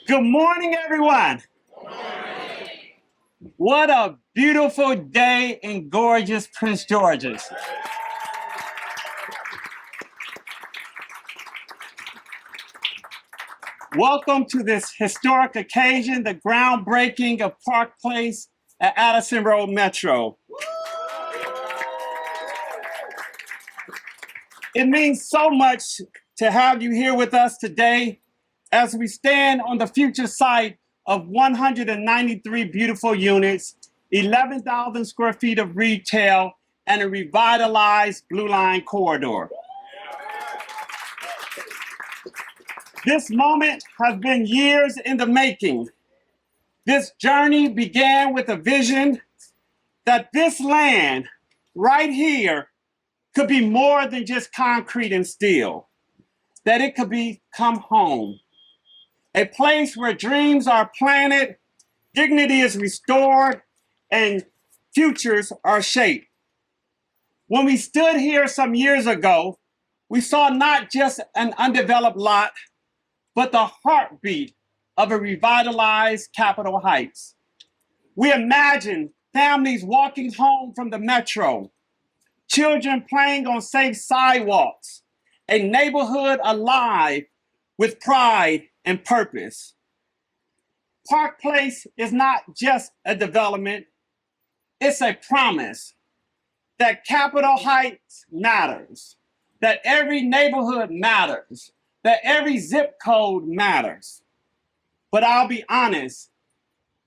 Good morning, everyone. What a beautiful day in gorgeous Prince George's. Welcome to this historic occasion, the groundbreaking of Park Place at Addison Road Metro. It means so much to have you here with us today as we stand on the future site of 193 beautiful units, 11,000 square feet of retail, and a revitalized Blue Line corridor. This moment has been years in the making. This journey began with a vision that this land right here could be more than just concrete and steel, that it could become home. A place where dreams are planted, dignity is restored, and futures are shaped. When we stood here some years ago, we saw not just an undeveloped lot, but the heartbeat of a revitalized Capitol Heights. We imagined families walking home from the metro, children playing on safe sidewalks, a neighborhood alive with pride and purpose. Park Place is not just a development, it's a promise that Capitol Heights matters, that every neighborhood matters, that every zip code matters. But I'll be honest,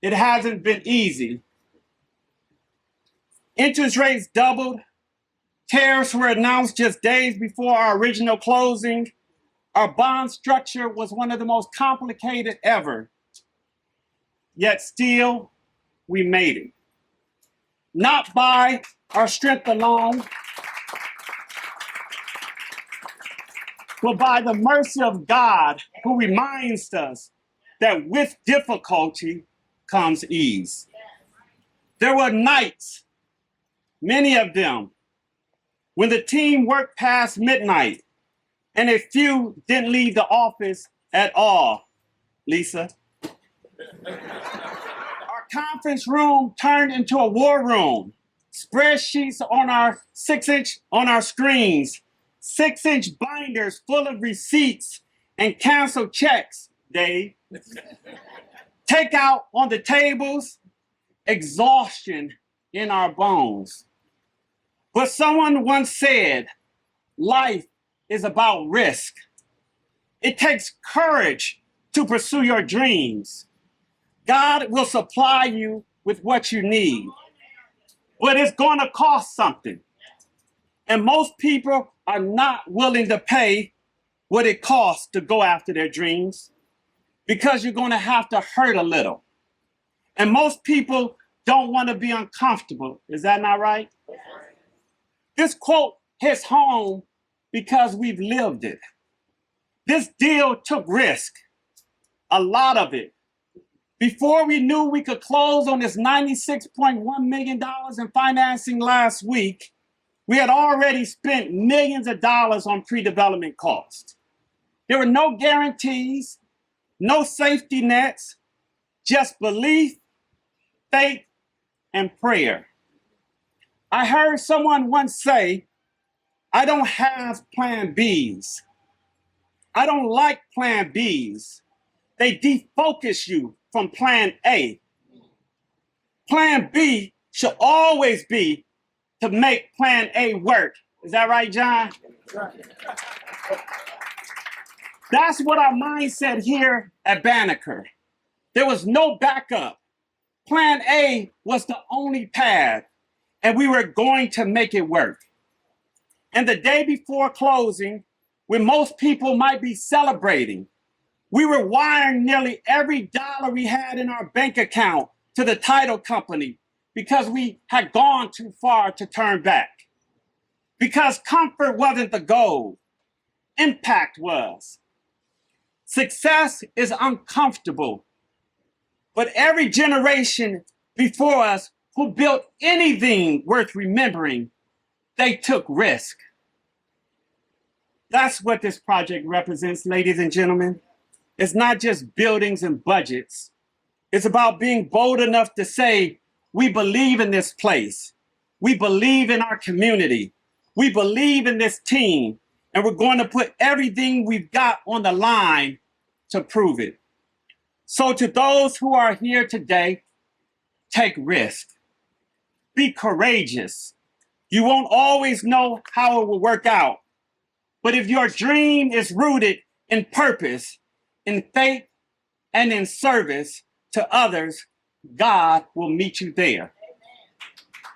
it hasn't been easy. Interest rates doubled, tariffs were announced just days before our original closing. Our bond structure was one of the most complicated ever. Yet still, we made it. Not by our strength alone, but by the mercy of God, who reminds us that with difficulty comes ease. There were nights, many of them, when the team worked past midnight, and a few didn't leave the office at all, Lisa. Our conference room turned into a war room. Spreadsheets on our 6-inch on our screens, 6-inch binders full of receipts and canceled checks, Dave. Takeout on the tables, exhaustion in our bones. But someone once said, life is about risk. It takes courage to pursue your dreams. God will supply you with what you need, but it's going to cost something. And most people are not willing to pay what it costs to go after their dreams because you're going to have to hurt a little. And most people don't want to be uncomfortable. Is that not right? This quote hits home because we've lived it. This deal took risk, a lot of it. Before we knew we could close on this $96.1 million in financing last week, we had already spent millions of dollars on pre-development costs. There were no guarantees, no safety nets, just belief, faith, and prayer. I heard someone once say, I don't have plan Bs. I don't like plan Bs. They defocus you from plan A. Plan B should always be to make plan A work. Is that right, John? That's what our mindset here at Banneker. There was no backup. Plan A was the only path, and we were going to make it work. And the day before closing, when most people might be celebrating, we were wiring nearly every dollar we had in our bank account to the title company because we had gone too far to turn back. Because comfort wasn't the goal, impact was. Success is uncomfortable, but every generation before us who built anything worth remembering, they took risk. That's what this project represents, ladies and gentlemen. It's not just buildings and budgets. It's about being bold enough to say, we believe in this place. We believe in our community. We believe in this team. And we're going to put everything we've got on the line to prove it. So to those who are here today, take risk. Be courageous. You won't always know how it will work out. But if your dream is rooted in purpose, in faith, and in service to others, God will meet you there.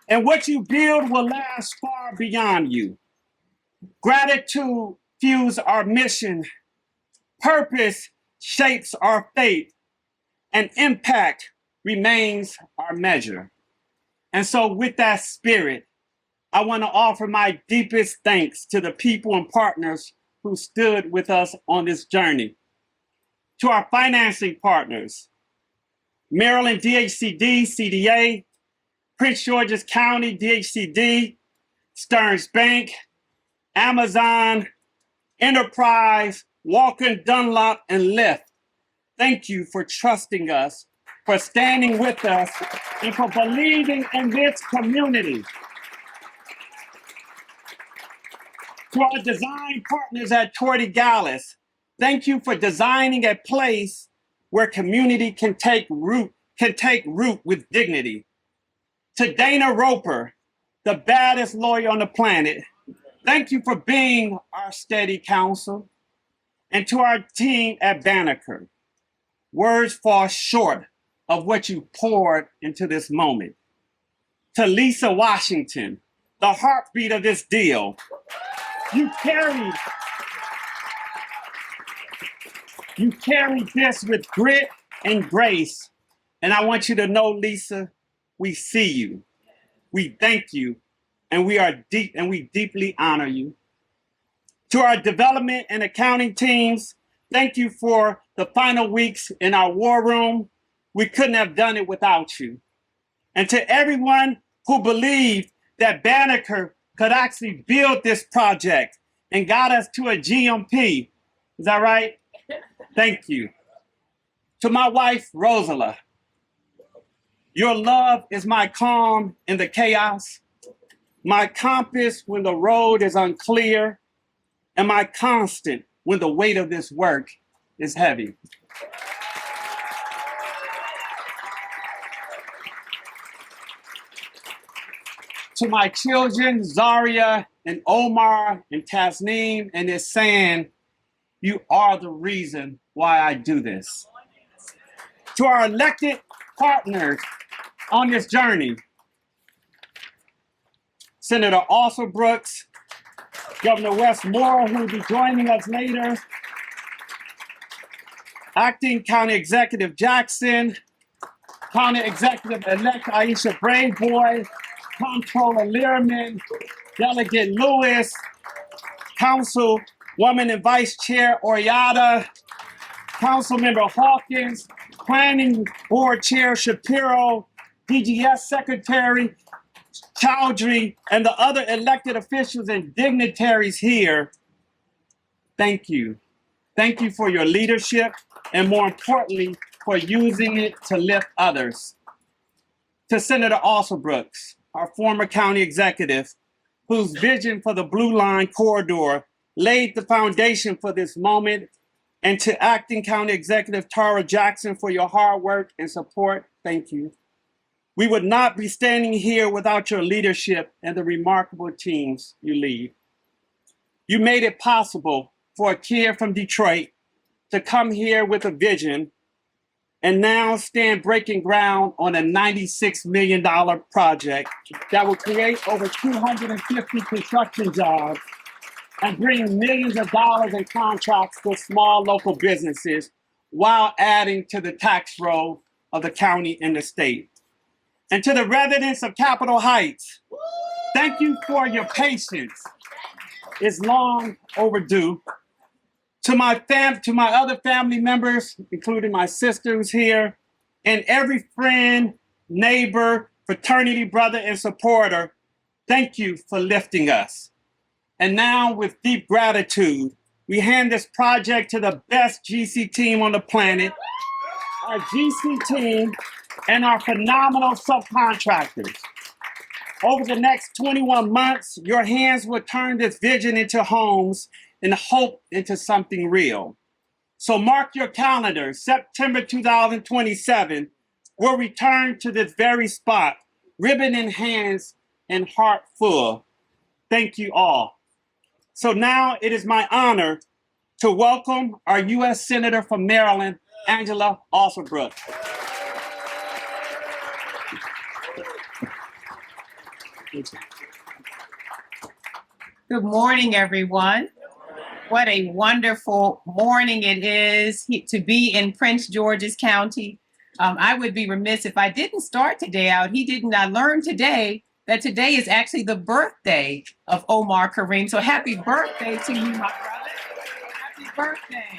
And what you build will last far beyond you. Gratitude fuels our mission. Purpose shapes our faith. And impact remains our measure. And so with that spirit, I want to offer my deepest thanks to the people and partners who stood with us on this journey. To our financing partners, Maryland DHCD, CDA, Prince George's County DHCD, Stearns Bank, Amazon, Enterprise, Walker & Dunlop, and Lyft. Thank you for trusting us, for standing with us, and for believing in this community. To our design partners at Torrey Gallis, thank you for designing a place where community can take root with dignity. To Dana Roper, the baddest lawyer on the planet, thank you for being our steady counsel. And to our team at Banneker, words fall short of what you poured into this moment. To Lisa Washington, the heartbeat of this deal, you carried this with grit and grace. And I want you to know, Lisa, we see you. We thank you. And we deeply honor you. To our development and accounting teams, thank you for the final weeks in our war room. We couldn't have done it without you. And to everyone who believed that Banneker could actually build this project and got us to a GMP. Is that right? Thank you. To my wife, Rosala, your love is my calm in the chaos, my compass when the road is unclear, and my constant when the weight of this work is heavy. To my children, Zaria and Omar and Tasneem and Ihsan, you are the reason why I do this. To our elected partners on this journey, Senator Alsobrooks, Governor Wes Moore, who will be joining us later, Acting County Executive Jackson, County Executive-elect Aisha Braveboy, Comptroller Learman, Delegate Lewis, Councilwoman and Vice Chair Oriata, Councilmember Hawkins, Planning Board Chair Shapiro, DGS Secretary Chowdhury, and the other elected officials and dignitaries here, thank you. Thank you for your leadership, and more importantly, for using it to lift others. To Senator Alsobrooks, our former county executive, whose vision for the Blue Line corridor laid the foundation for this moment, and to Acting County Executive Tara Jackson for your hard work and support, thank you. We would not be standing here without your leadership and the remarkable teams you lead. You made it possible for a kid from Detroit to come here with a vision and now stand breaking ground on a $96 million project that will create over 250 construction jobs and bring millions of dollars in contracts for small local businesses while adding to the tax roll of the county and the state. And to the residents of Capitol Heights, thank you for your patience. It's long overdue. To my other family members, including my sister who's here, and every friend, neighbor, fraternity brother, and supporter, thank you for lifting us. And now, with deep gratitude, We hand this project to the best GC team on the planet, our GC team, and our phenomenal subcontractors. Over the next 21 months, your hands will turn this vision into homes and hope into something real. So mark your calendar, September 2027, we'll return to this very spot, ribbon in hands and heart full. Thank you all. So now it is my honor to welcome our U.S. Senator from Maryland, Angela Alsobrooke. Good morning, everyone. What a wonderful morning it is to be in Prince George's County. I would be remiss if I didn't start today out. I learned today that today is actually the birthday of Omar Kareem. So happy birthday to you, my brother. Happy birthday.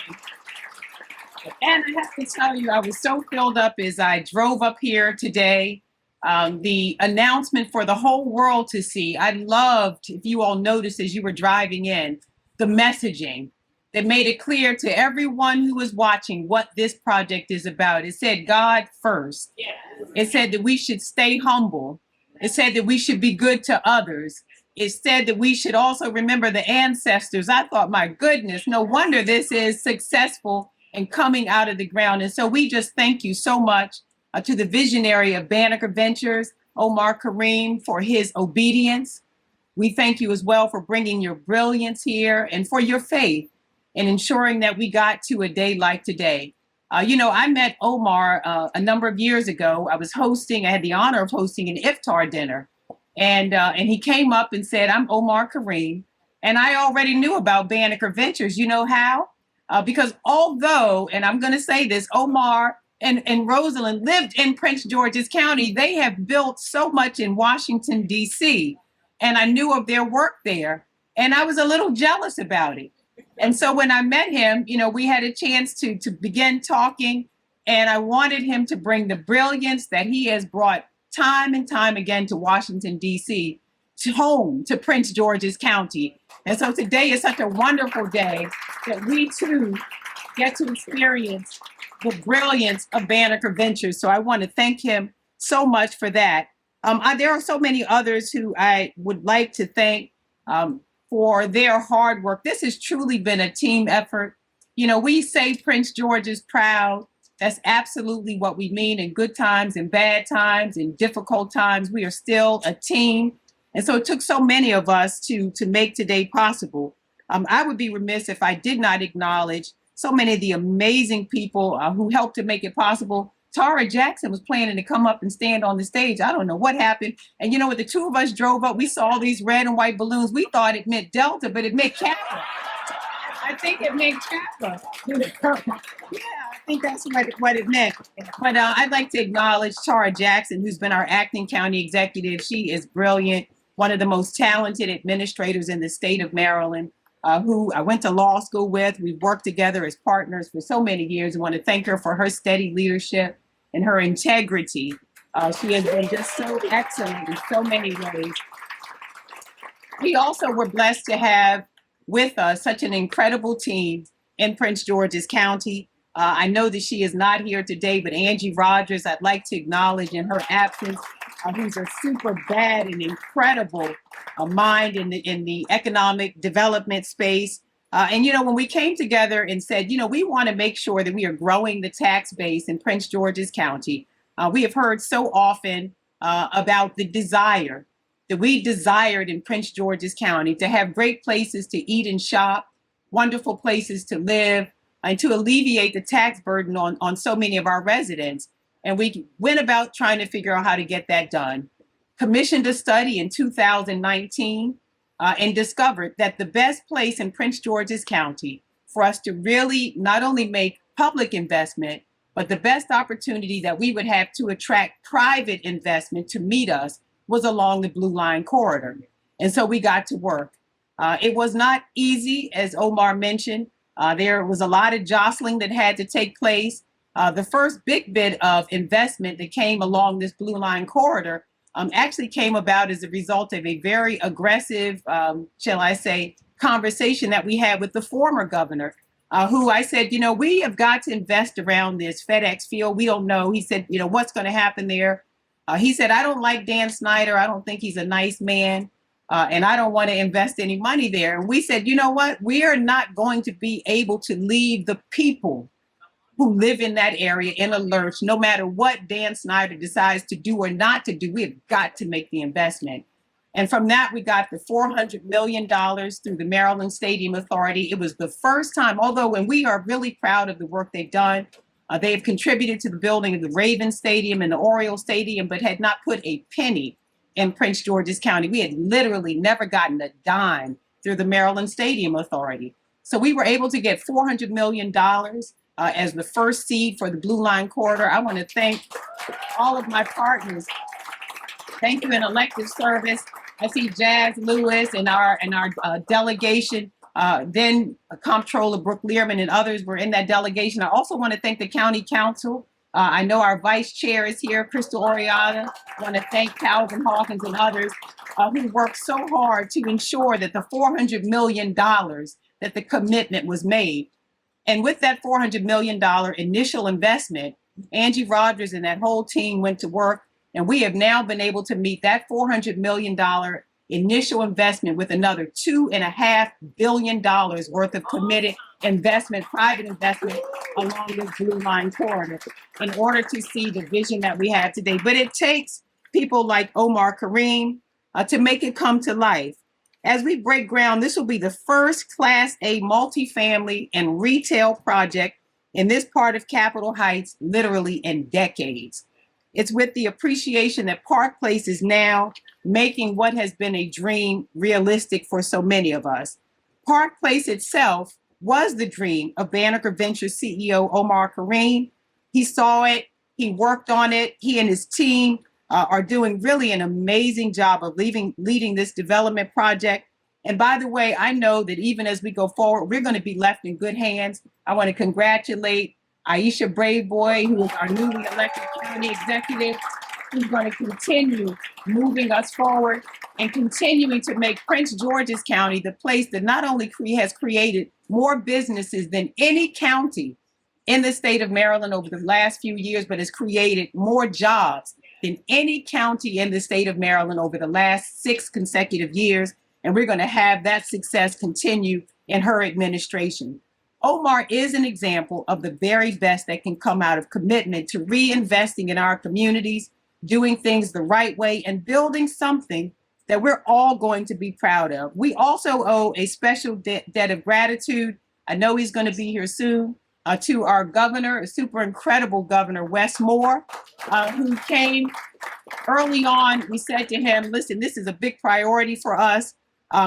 And I have to tell you, I was so filled up as I drove up here today. The announcement for the whole world to see. I loved, if you all noticed as you were driving in, the messaging that made it clear to everyone who was watching what this project is about. It said God first. Yeah. It said that we should stay humble. It said that we should be good to others. It said that we should also remember the ancestors. I thought, my goodness, no wonder this is successful and coming out of the ground. And so we just thank you so much to the visionary of Banneker Ventures, Omar Kareem, for his obedience. We thank you as well for bringing your brilliance here and for your faith in ensuring that we got to a day like today. I met Omar a number of years ago. I had the honor of hosting an iftar dinner. And he came up and said, I'm Omar Kareem. And I already knew about Banneker Ventures. You know how? Because although, and I'm going to say this, Omar and Rosalind lived in Prince George's County, they have built so much in Washington, D.C., and I knew of their work there, and I was a little jealous about it. And so when I met him, we had a chance to begin talking, and I wanted him to bring the brilliance that he has brought time and time again to Washington, D.C., to home, to Prince George's County. And so today is such a wonderful day that we too get to experience the brilliance of Banneker Ventures. So I want to thank him so much for that. There are so many others who I would like to thank for their hard work. This has truly been a team effort. We say Prince George is proud. That's absolutely what we mean in good times, in bad times, in difficult times. We are still a team. And so it took so many of us to make today possible. I would be remiss if I did not acknowledge so many of the amazing people who helped to make it possible. Tara Jackson was planning to come up and stand on the stage. I don't know what happened. And when the two of us drove up, we saw these red and white balloons. We thought it meant Delta, but it meant Kappa. I think it meant Kappa. Yeah, I think that's what it meant. But I'd like to acknowledge Tara Jackson, who's been our acting county executive. She is brilliant, one of the most talented administrators in the state of Maryland. Who I went to law school with. We've worked together as partners for so many years. I want to thank her for her steady leadership and her integrity. She has been just so excellent in so many ways. We also were blessed to have with us such an incredible team in Prince George's County. I know that she is not here today, but Angie Rogers, I'd like to acknowledge in her absence, who's a super bad and incredible mind in the economic development space. And when we came together and said, we want to make sure that we are growing the tax base in Prince George's County. We have heard so often about the desire that we desired in Prince George's County to have great places to eat and shop, wonderful places to live, and to alleviate the tax burden on so many of our residents. And we went about trying to figure out how to get that done. Commissioned a study in 2019 and discovered that the best place in Prince George's County for us to really not only make public investment, but the best opportunity that we would have to attract private investment to meet us was along the Blue Line corridor. And so we got to work. It was not easy, as Omar mentioned. There was a lot of jostling that had to take place. The first big bit of investment that came along this Blue Line corridor actually came about as a result of a very aggressive, shall I say, conversation that we had with the former governor, who I said, we have got to invest around this FedEx field. We don't know. He said, what's going to happen there? He said, I don't like Dan Snyder. I don't think he's a nice man. And I don't want to invest any money there. And we said, you know what? We are not going to be able to leave the people who live in that area in a lurch, no matter what Dan Snyder decides to do or not to do. We have got to make the investment. And from that, we got the $400 million through the Maryland Stadium Authority. It was the first time, although, and we are really proud of the work they've done. They have contributed to the building of the Ravens Stadium and the Orioles Stadium, but had not put a penny in Prince George's County. We had literally never gotten a dime through the Maryland Stadium Authority. So we were able to get $400 million as the first seed for the Blue Line Corridor. I want to thank all of my partners. Thank you in elective service. I see Jazz Lewis and our delegation. Then Comptroller Brooke Learman and others were in that delegation. I also want to thank the County Council. I know our Vice Chair is here, Crystal Oriana. I want to thank Calvin Hawkins and others who worked so hard to ensure that the $400 million that the commitment was made. And with that $400 million initial investment, Angie Rogers and that whole team went to work. And we have now been able to meet that $400 million initial investment with another $2.5 billion worth of committed investment, private investment along this Blue Line Corridor in order to see the vision that we have today. But it takes people like Omar Kareem to make it come to life. As we break ground, this will be the first Class A multifamily and retail project in this part of Capitol Heights, literally in decades. It's with the appreciation that Park Place is now making what has been a dream realistic for so many of us. Park Place itself was the dream of Banneker Ventures CEO Omar Kareem. He saw it, he worked on it. He and his team are doing really an amazing job of leading this development project. And by the way, I know that even as we go forward, we're going to be left in good hands. I want to congratulate Aisha Braveboy, who is our newly elected county executive, who's going to continue moving us forward and continuing to make Prince George's County the place that not only has created more businesses than any county in the state of Maryland over the last few years, but has created more jobs than any county in the state of Maryland over the last 6 consecutive years. And we're going to have that success continue in her administration. Omar is an example of the very best that can come out of commitment to reinvesting in our communities, doing things the right way, and building something that we're all going to be proud of. We also owe a special debt of gratitude. I know he's going to be here soon, to our governor, a super incredible governor, Wes Moore, who came early on. We said to him, listen, this is a big priority for us.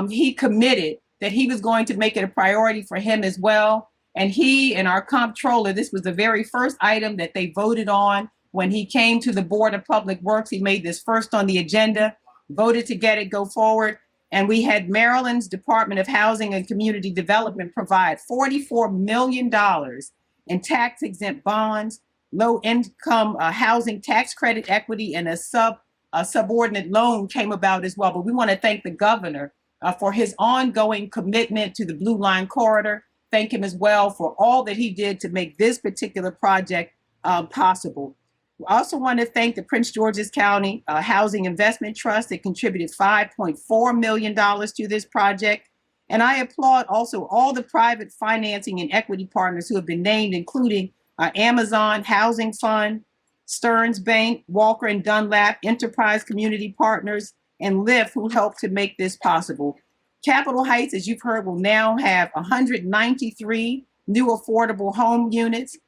He committed that he was going to make it a priority for him as well. And he and our comptroller, this was the very first item that they voted on when he came to the Board of Public Works. He made this first on the agenda, voted to get it go forward. And we had Maryland's Department of Housing and Community Development provide $44 million in tax-exempt bonds, low-income housing tax credit equity, and a subordinate loan came about as well. But we want to thank the governor for his ongoing commitment to the Blue Line Corridor. Thank him as well for all that he did to make this particular project possible. I also want to thank the Prince George's County Housing Investment Trust that contributed $5.4 million to this project. And I applaud also all the private financing and equity partners who have been named, including Amazon Housing Fund, Stearns Bank, Walker and Dunlap, Enterprise Community Partners, and Lyft, who helped to make this possible. Capitol Heights, as you've heard, will now have 193 new affordable home units,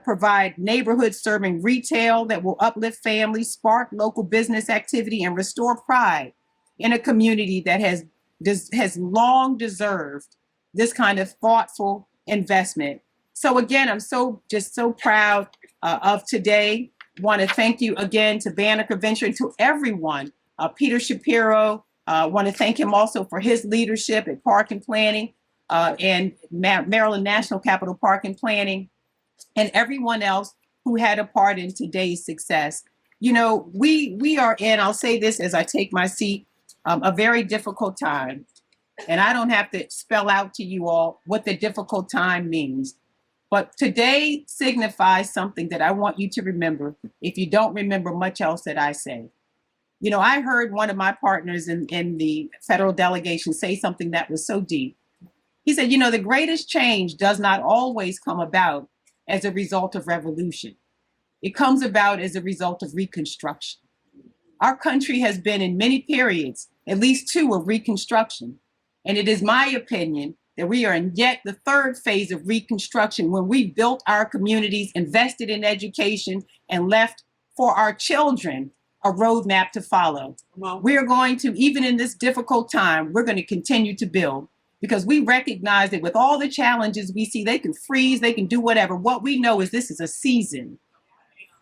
provide neighborhoods serving retail that will uplift families, spark local business activity, and restore pride in a community that has long deserved this kind of thoughtful investment. So again, I'm so proud of today. Want to thank you again to Banneker Venture and to everyone. Peter Shapiro, want to thank him also for his leadership at Park and Planning and Maryland National Capital Park and Planning, and everyone else who had a part in today's success. You know, we are in, I'll say this as I take my seat, a very difficult time. And I don't have to spell out to you all what the difficult time means. But today signifies something that I want you to remember if you don't remember much else that I say. You know, I heard one of my partners in the federal delegation say something that was so deep. He said, you know, the greatest change does not always come about as a result of revolution. It comes about as a result of reconstruction. Our country has been in many periods, at least 2 of reconstruction. And it is my opinion that we are in yet the 3rd phase of reconstruction when we built our communities, invested in education, and left for our children a roadmap to follow. We are going to, even in this difficult time, we're going to continue to build because we recognize that with all the challenges we see, they can freeze, they can do whatever. What we know is this is a season.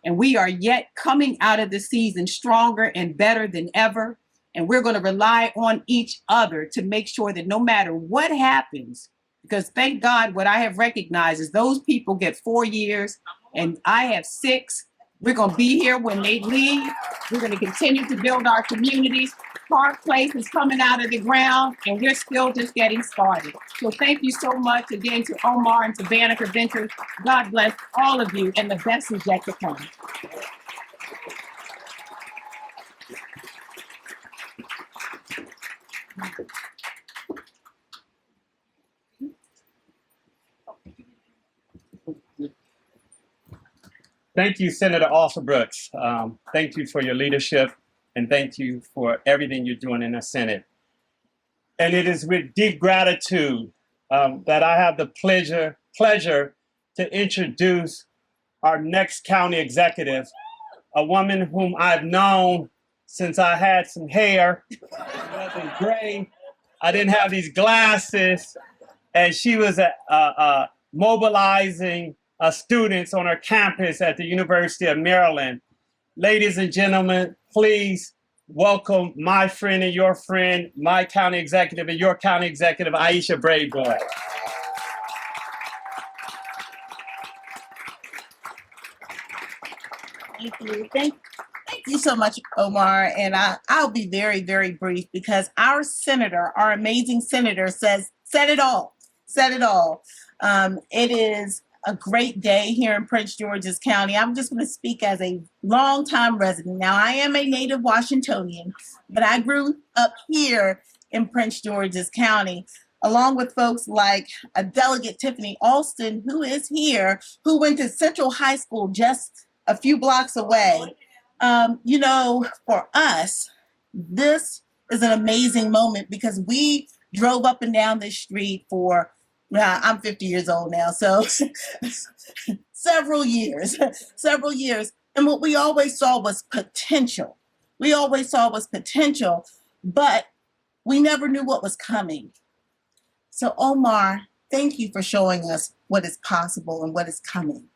And we are yet coming out of the season stronger and better than ever. And we're going to rely on each other to make sure that no matter what happens, because thank God what I have recognized is those people get 4 years and I have 6. We're going to be here when they leave. We're going to continue to build our communities. Park Place is coming out of the ground and we're still just getting started. So thank you so much again to Omar and to Banneker Ventures. God bless all of you and the best is yet to come. Thank you, Senator Alsobrooks. Thank you for your leadership and thank you for everything you're doing in the Senate. And it is with deep gratitude that I have the pleasure to introduce our next county executive, a woman whom I've known since I had some hair. It wasn't gray. I didn't have these glasses. And she was mobilizing students on our campus at the University of Maryland. Ladies and gentlemen, please welcome my friend and your friend, my county executive and your county executive, Aisha Bradebourne. Thank you. Thank you so much, Omar. And I'll be very, very brief because our senator, our amazing senator said it all, said it all. It is a great day here in Prince George's County. I'm just going to speak as a longtime resident. Now, I am a native Washingtonian, but I grew up here in Prince George's County, along with folks like a Delegate Tiffany Alston, who is here, who went to Central High School just a few blocks away. You know, for us, this is an amazing moment because we drove up and down this street for I'm 50 years old now, so several years. And what we always saw was potential. We always saw was potential, but we never knew what was coming. So Omar, thank you for showing us what is possible and what is coming.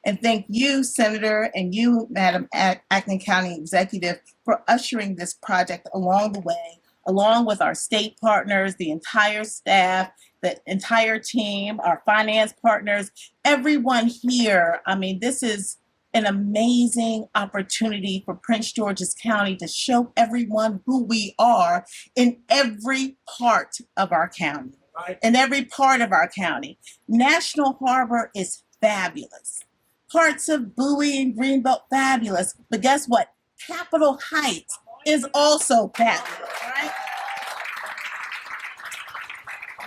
And thank you, Senator, and you, Madam Acting County Executive, for ushering this project along the way, along with our state partners, the entire staff, the entire team, our finance partners, everyone here. I mean, this is an amazing opportunity for Prince George's County to show everyone who we are in every part of our county, in every part of our county. National Harbor is fabulous. Parts of Bowie and Greenbelt, fabulous. But guess what? Capitol Heights is also fabulous, right?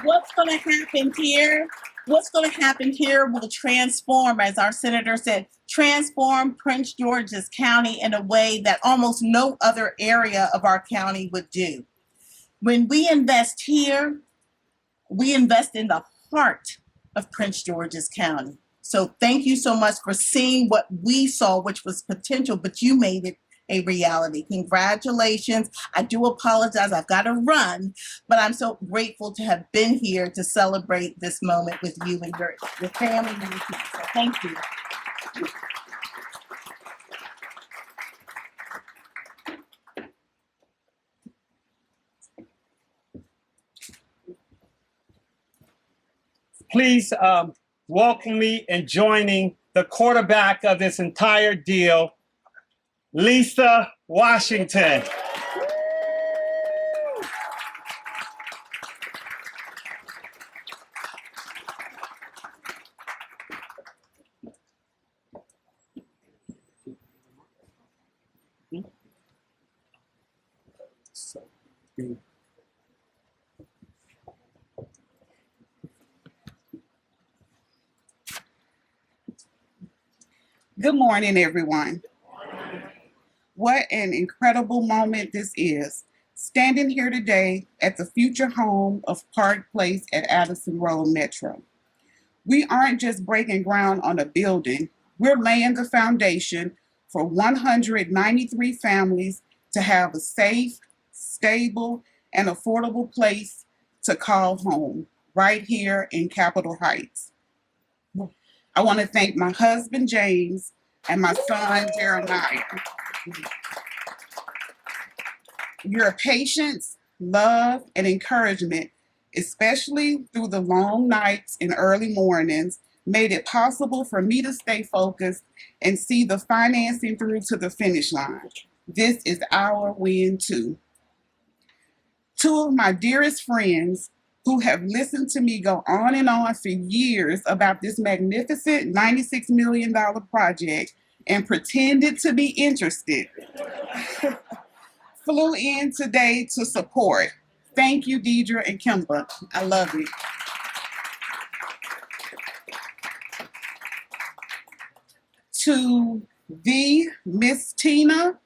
What's going to happen here? What's going to happen here will transform, as our senator said, transform Prince George's County in a way that almost no other area of our county would do. When we invest here, we invest in the heart of Prince George's County. So thank you so much for seeing what we saw, which was potential, but you made it a reality. Congratulations. I do apologize. I've got to run, but I'm so grateful to have been here to celebrate this moment with you and your family and your team. So thank you. Please welcome me in joining the quarterback of this entire deal, Lisa Washington. Good morning, everyone. What an incredible moment this is. Standing here today at the future home of Park Place at Addison Road Metro. We aren't just breaking ground on a building, we're laying the foundation for 193 families to have a safe, stable, and affordable place to call home right here in Capitol Heights. I want to thank my husband, James, and my son, Jeremiah. Your patience, love, and encouragement, especially through the long nights and early mornings, made it possible for me to stay focused and see the financing through to the finish line. This is our win too. Two of my dearest friends who have listened to me go on and on for years about this magnificent $96 million project and pretended to be interested, flew in today to support. Thank you, Deidre and Kimber. I love it. To the Miss Tina,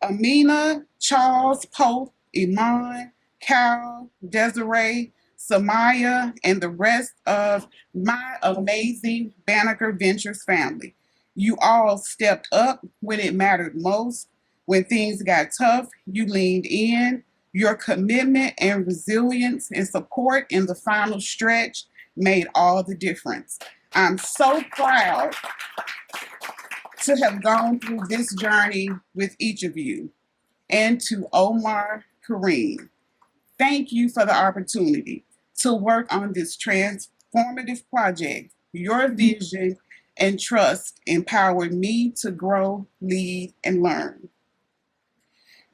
Amina, Charles, Pope, Iman, Cal, Desiree, Samaya, and the rest of my amazing Banneker Ventures family. You all stepped up when it mattered most. When things got tough, you leaned in. Your commitment and resilience and support in the final stretch made all the difference. I'm so proud to have gone through this journey with each of you. And to Omar Kareem, thank you for the opportunity to work on this transformative project. Your vision and trust empowered me to grow, lead, and learn.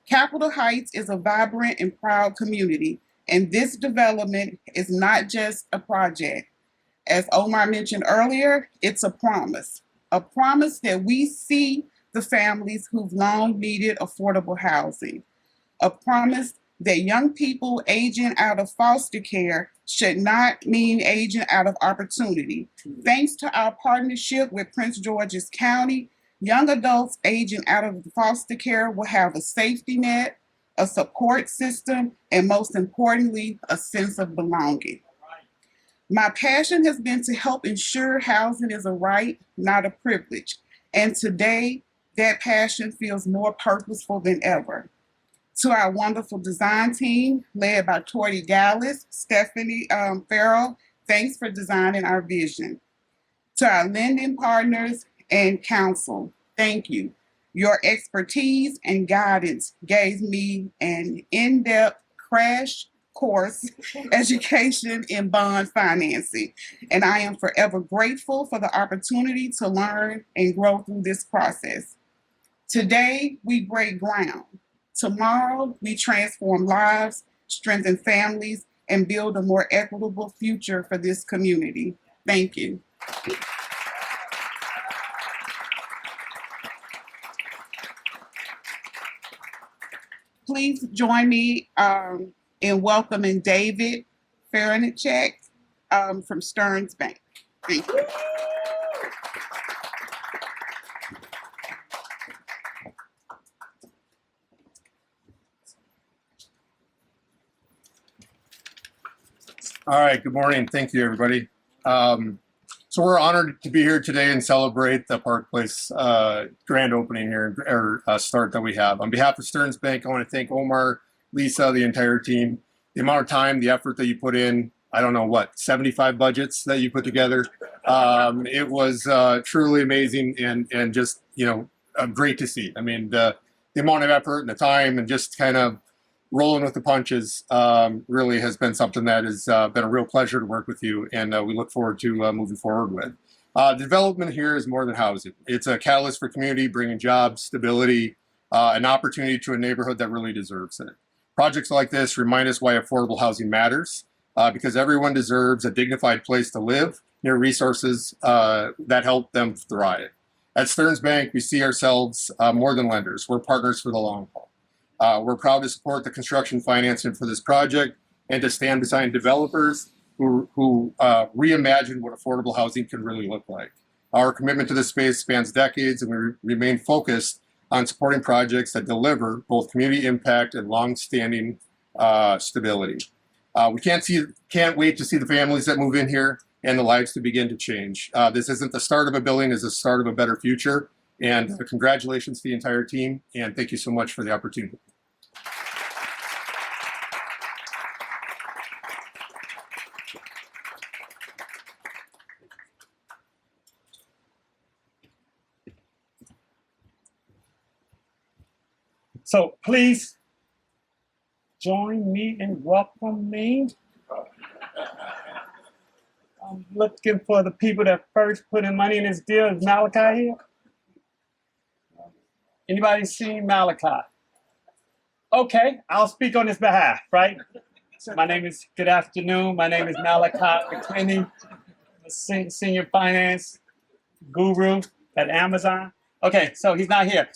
Capitol Heights is a vibrant and proud community, and this development is not just a project. As Omar mentioned earlier, it's a promise that we see the families who've long needed affordable housing, a promise that young people aging out of foster care should not mean aging out of opportunity. Thanks to our partnership with Prince George's County, young adults aging out of foster care will have a safety net, a support system, and most importantly, a sense of belonging. My passion has been to help ensure housing is a right, not a privilege. And today, that passion feels more purposeful than ever. To our wonderful design team, led by Tori Gallus, Stephanie Farrell, thanks for designing our vision. To our lending partners and counsel, thank you. Your expertise and guidance gave me an in-depth crash course education in bond financing, and I am forever grateful for the opportunity to learn and grow through this process. Today, we break ground. Tomorrow, we transform lives, strengthen families, and build a more equitable future for this community. Thank you. Please join me in welcoming David Faranichek from Stearns Bank. Thank you. All right, good morning. Thank you, everybody. So we're honored to be here today and celebrate the Park Place grand opening here, or start that we have. On behalf of Stearns Bank, I want to thank Omar, Lisa, the entire team. The amount of time, the effort that you put in, I don't know what, 75 budgets that you put together. It was truly amazing and just, great to see. I mean, the amount of effort and the time and just kind of rolling with the punches really has been something that has been a real pleasure to work with you, and we look forward to moving forward with. The development here is more than housing. It's a catalyst for community, bringing jobs, stability, an opportunity to a neighborhood that really deserves it. Projects like this remind us why affordable housing matters, because everyone deserves a dignified place to live near resources that help them thrive. At Stearns Bank, we see ourselves more than lenders. We're partners for the long haul. We're proud to support the construction financing for this project and to stand beside developers who reimagine what affordable housing can really look like. Our commitment to this space spans decades, and we remain focused on supporting projects that deliver both community impact and long-standing stability. We can't wait to see the families that move in here and the lives to begin to change. This isn't the start of a building, it's the start of a better future. And congratulations to the entire team, and thank you so much for the opportunity. So please join me in welcoming. I'm looking for the people that first put in money in this deal. Is Malachi here? Anybody seen Malachi? Okay, I'll speak on his behalf, right? Good afternoon. My name is Malachi McKinney, the senior finance guru at Amazon. Okay, so he's not here.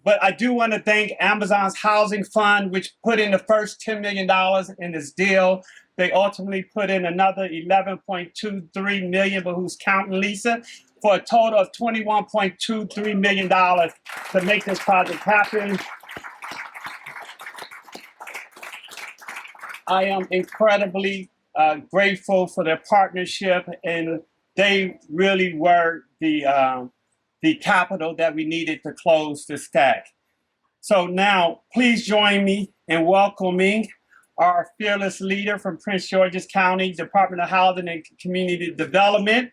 But I do want to thank Amazon's Housing Fund, which put in the first $10 million in this deal. They ultimately put in another $11.23 million, but who's counting Lisa, for a total of $21.23 million to make this project happen. I am incredibly grateful for their partnership, and they really were the capital that we needed to close the stack. So now, please join me in welcoming our fearless leader from Prince George's County, Department of Housing and Community Development.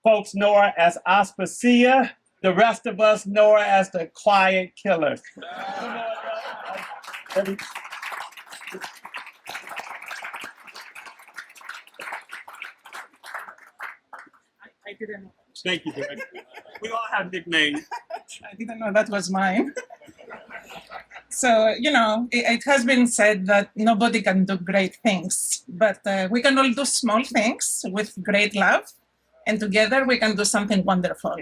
Folks know her as Aspasia. The rest of us know her as the Quiet Killer. I didn't know. Thank you, Director. We all have nicknames. I didn't know that was mine. So, you know, it has been said that nobody can do great things, but we can all do small things with great love, and together we can do something wonderful.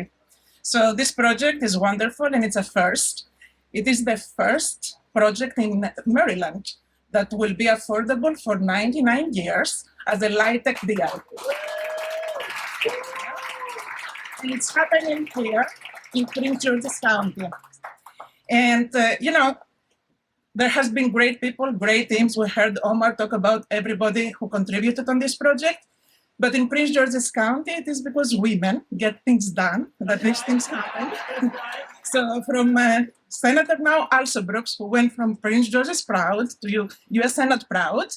So this project is wonderful, and it's a first. It is the first project in Maryland that will be affordable for 99 years as a LIHTC deal. And it's happening here in Prince George's County. And, you know, there has been great people, great teams. We heard Omar talk about everybody who contributed on this project. But in Prince George's County, it is because women get things done, that these things happen. So from Senator now Alsop Brooks, who went from Prince George's Proud to U.S. Senate Proud,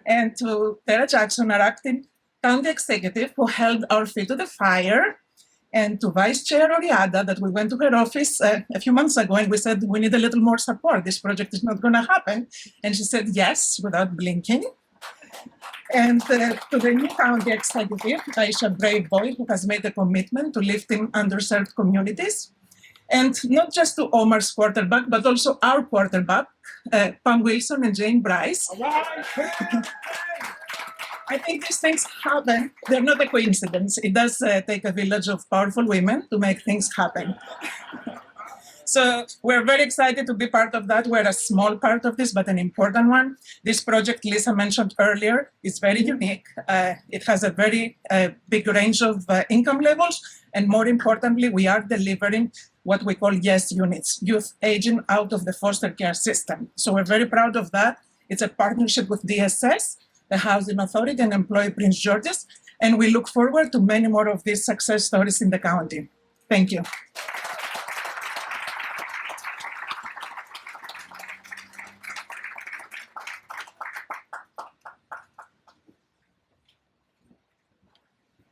and to Tara Jackson, our acting county executive, who held our feet to the fire, and to Vice Chair Oriada, that we went to her office a few months ago and we said, we need a little more support. This project is not going to happen. And she said yes, without blinking. And to the new county executive, Aisha Braveboy, who has made a commitment to lifting underserved communities. And not just to Omar's quarterback, but also our quarterback, Pam Wilson and Jane Bryce. All right. I think these things happen. They're not a coincidence. It does take a village of powerful women to make things happen. So we're very excited to be part of that. We're a small part of this, but an important one. This project Lisa mentioned earlier is very unique. It has a very big range of income levels. And more importantly, we are delivering what we call YES units, youth aging out of the foster care system. So we're very proud of that. It's a partnership with DSS, the Housing Authority, and Employ Prince George's. And we look forward to many more of these success stories in the county. Thank you.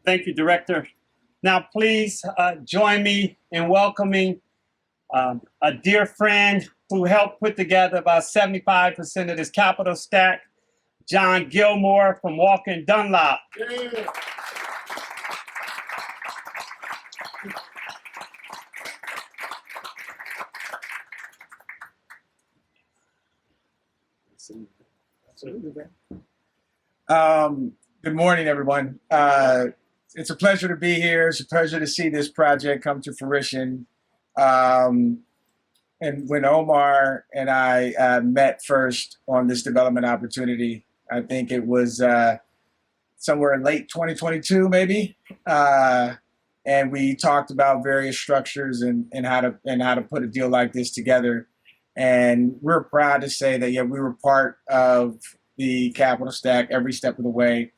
Thank you, Director. Now, please join me in welcoming a dear friend who helped put together about 75% of this capital stack, John Gilmore from Walker and Dunlop. Good morning, everyone. It's a pleasure to be here. It's a pleasure to see this project come to fruition. and when Omar and I met first on this development opportunity, I think it was somewhere in late 2022, maybe. And we talked about various structures and how to put a deal like this together. And we're proud to say that, yeah, we were part of the capital stack every step of the way,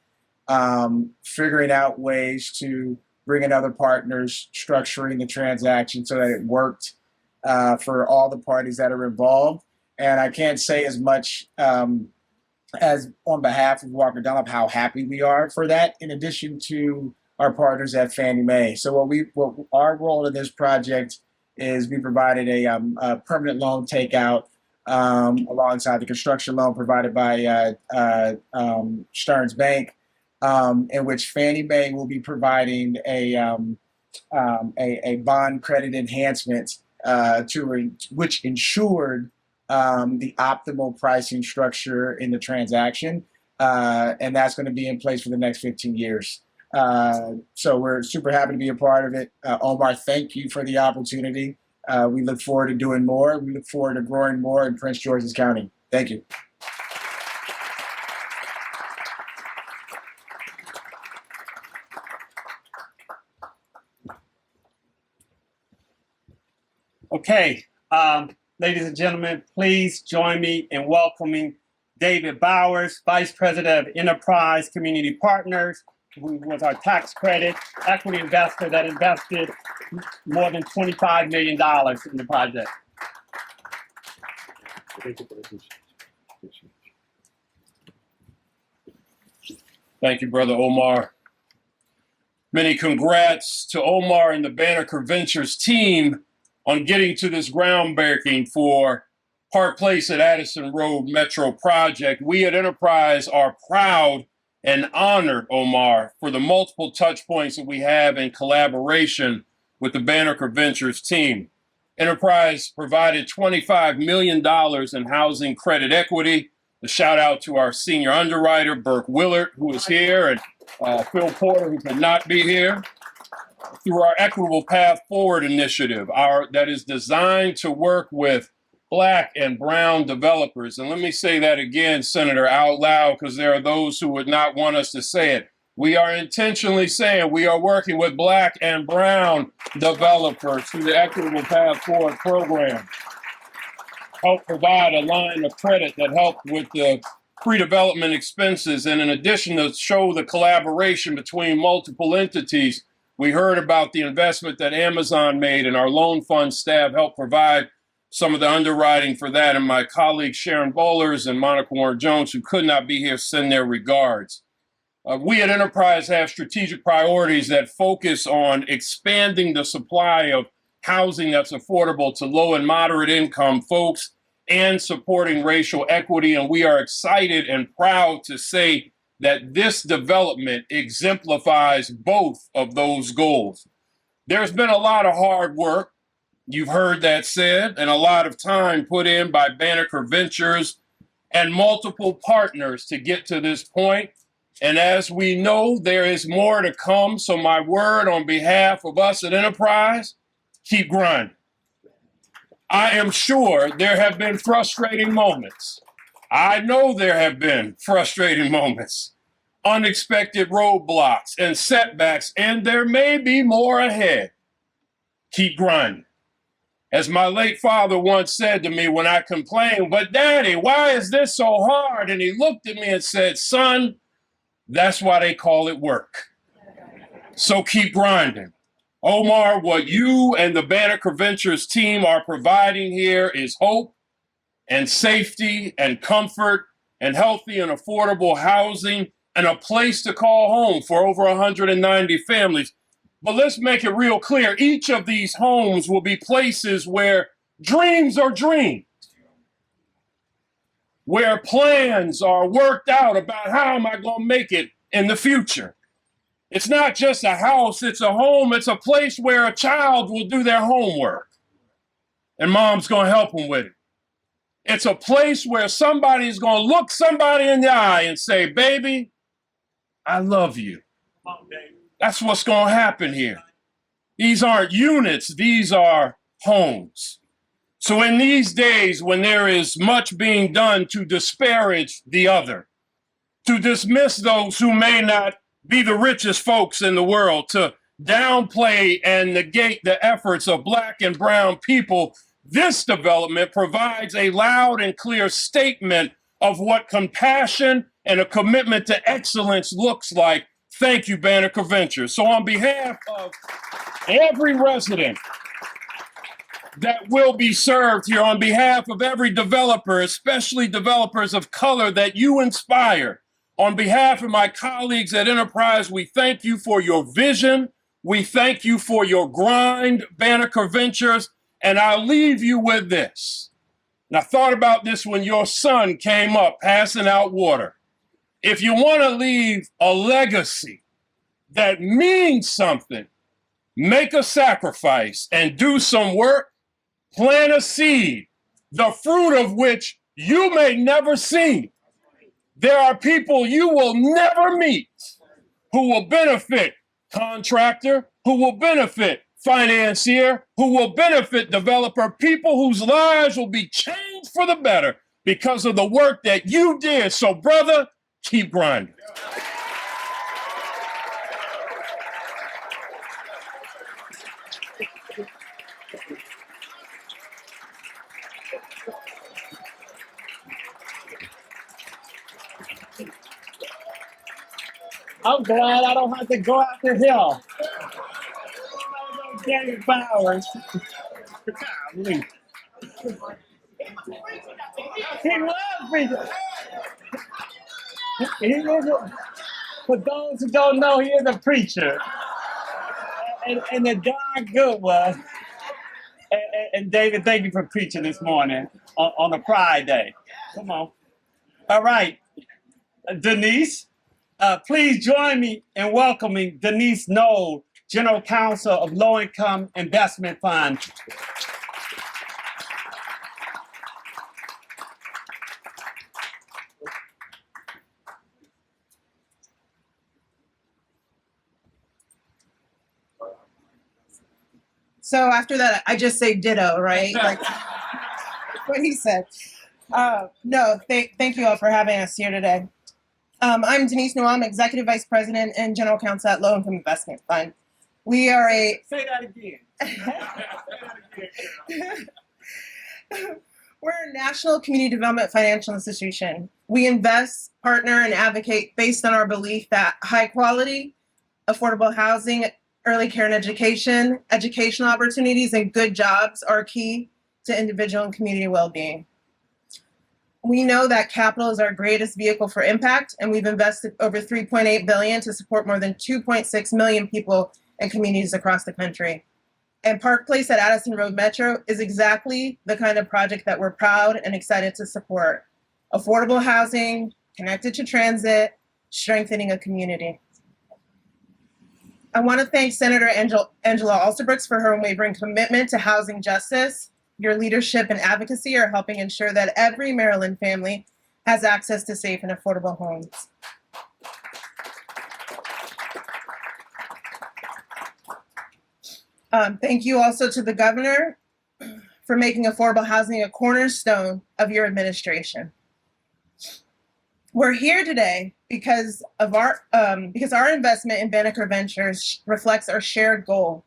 figuring out ways to bring in other partners, structuring the transaction so that it worked for all the parties that are involved. And I can't say as much as on behalf of Walker Dunlop how happy we are for that, in addition to our partners at Fannie Mae. So what our role in this project is we provided a permanent loan takeout alongside the construction loan provided by Stearns Bank, in which Fannie Mae will be providing a bond credit enhancement which ensured the optimal pricing structure in the transaction, and that's going to be in place for the next 15 years. So we're super happy to be a part of it. Omar, thank you for the opportunity. We look forward to doing more. We look forward to growing more in Prince George's County. Thank you. Okay, ladies and gentlemen, please join me in welcoming David Bowers, Vice President of Enterprise Community Partners, who was our tax credit equity investor that invested more than $25 million in the project. Thank you, Brother Omar. Many congrats to Omar and the Banneker Ventures team on getting to this groundbreaking for Park Place at Addison Road Metro project. We at Enterprise are proud and honored, Omar, for the multiple touch points that we have in collaboration with the Banneker Ventures team. Enterprise provided $25 million in housing credit equity. A shout out to our senior underwriter, Burke Willard, who is here, and Phil Porter, who could not be here. Through our Equitable Path Forward initiative, that is designed to work with Black and brown developers. And let me say that again, Senator, out loud, because there are those who would not want us to say it. We are intentionally saying we are working with Black and brown developers through the Equitable Path Forward program. Help provide a line of credit that helped with the pre-development expenses. And in addition to show the collaboration between multiple entities, we heard about the investment that Amazon made, and our loan fund staff helped provide some of the underwriting for that. And my colleagues Sharon Bowlers and Monica Warren-Jones, who could not be here, send their regards. We at Enterprise have strategic priorities that focus on expanding the supply of housing that's affordable to low and moderate income folks and supporting racial equity. And we are excited and proud to say that this development exemplifies both of those goals. There's been a lot of hard work, you've heard that said, and a lot of time put in by Banneker Ventures and multiple partners to get to this point. And as we know, there is more to come. So my word on behalf of us at Enterprise, keep grinding. I am sure there have been frustrating moments. I know there have been frustrating moments, unexpected roadblocks and setbacks, and there may be more ahead. Keep grinding. As my late father once said to me when I complained, "But Daddy, why is this so hard?" And he looked at me and said, "Son, that's why they call it work." So keep grinding. Omar, what you and the Banneker Ventures team are providing here is hope and safety and comfort and healthy and affordable housing and a place to call home for over 190 families. But let's make it real clear. Each of these homes will be places where dreams are dreamed, where plans are worked out about how am I going to make it in the future. It's not just a house, it's a home. It's a place where a child will do their homework and mom's going to help them with it. It's a place where somebody's going to look somebody in the eye and say, "Baby, I love you." That's what's going to happen here. These aren't units, these are homes. So in these days when there is much being done to disparage the other, to dismiss those who may not be the richest folks in the world, to downplay and negate the efforts of Black and brown people, this development provides a loud and clear statement of what compassion and a commitment to excellence looks like. Thank you, Banneker Ventures. So on behalf of every resident that will be served here, on behalf of every developer, especially developers of color that you inspire, on behalf of my colleagues at Enterprise, we thank you for your vision. We thank you for your grind, Banneker Ventures. And I'll leave you with this. And I thought about this when your son came up passing out water. If you want to leave a legacy that means something, make a sacrifice and do some work, plant a seed, the fruit of which you may never see. There are people you will never meet who will benefit, contractor, who will benefit, financier, who will benefit, developer, people whose lives will be changed for the better because of the work that you did. So, brother, keep grinding. I'm glad I don't have to go out the hill. Gary Bowers. Golly. He was preaching. He is for those who don't know, he is a preacher. And a darn good one. And David, thank you for preaching this morning on a Friday. Come on. All right. Denise, please join me in welcoming Denise Knoll, General Counsel of Low Income Investment Fund. So after that, I just say ditto, right? Like what he said. No, thank you all for having us here today. I'm Denise Knoll, I'm Executive Vice President and General Counsel at Low Income Investment Fund. We are a... Say that again. We're a national community development financial institution. We invest, partner, and advocate based on our belief that high quality, affordable housing, early care and education, educational opportunities, and good jobs are key to individual and community well-being. We know that capital is our greatest vehicle for impact, and we've invested over $3.8 billion to support more than 2.6 million people and communities across the country. And Park Place at Addison Road Metro is exactly the kind of project that we're proud and excited to support. Affordable housing, connected to transit, strengthening a community. I want to thank Senator Angela Alsobrooks for her unwavering commitment to housing justice. Your leadership and advocacy are helping ensure that every Maryland family has access to safe and affordable homes. Thank you also to the governor for making affordable housing a cornerstone of your administration. We're here today because our investment in Banneker Ventures reflects our shared goal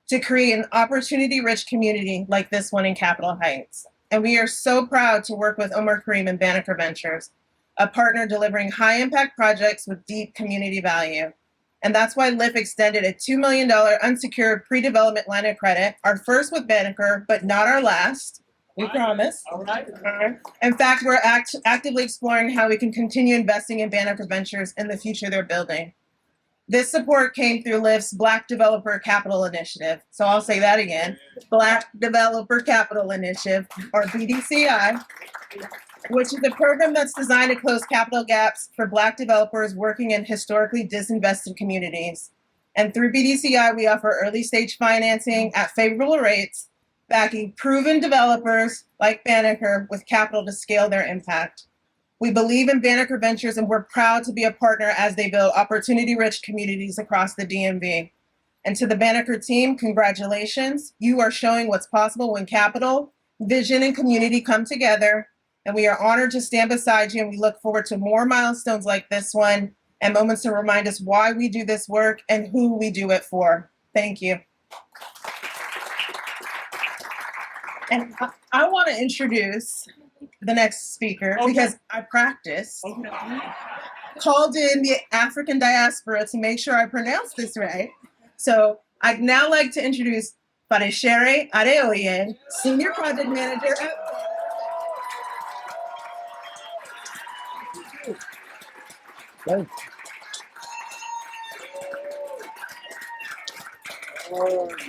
to create an opportunity-rich community like this one in Capitol Heights. And we are so proud to work with Omar Kareem and Banneker Ventures, a partner delivering high-impact projects with deep community value. And that's why LIF extended a $2 million unsecured pre-development line of credit, our first with Banneker, but not our last. We promise. All right. In fact, we're actively exploring how we can continue investing in Banneker Ventures in the future they're building. This support came through LIF's Black Developer Capital Initiative. So I'll say that again, Black Developer Capital Initiative, or BDCI, which is a program that's designed to close capital gaps for Black developers working in historically disinvested communities. And through BDCI, we offer early stage financing at favorable rates, backing proven developers like Banneker with capital to scale their impact. We believe in Banneker Ventures and we're proud to be a partner as they build opportunity-rich communities across the DMV. And to the Banneker team, congratulations. You are showing what's possible when capital vision, and community come together. And we are honored to stand beside you. And we look forward to more milestones like this one and moments to remind us why we do this work and who we do it for. Thank you. And I want to introduce the next speaker because I practiced. Called in the African diaspora to make sure I pronounce this right. So I'd now like to introduce Fareshere Adeoye, Senior Project Manager at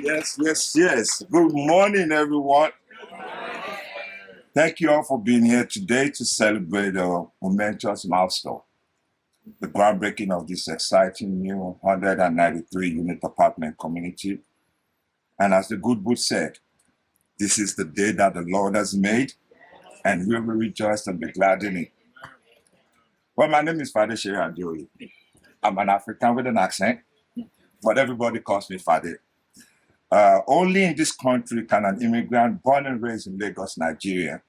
Yes. Good morning, everyone. Thank you all for being here today to celebrate a momentous milestone, the groundbreaking of this exciting new 193-unit apartment community. And as the good book said, this is the day that the Lord has made, and we will rejoice and be glad in it. Well, my name is Fareshere Adeoye. I'm an African with an accent, but everybody calls me Fade. Only in this country can an immigrant born and raised in Lagos, Nigeria,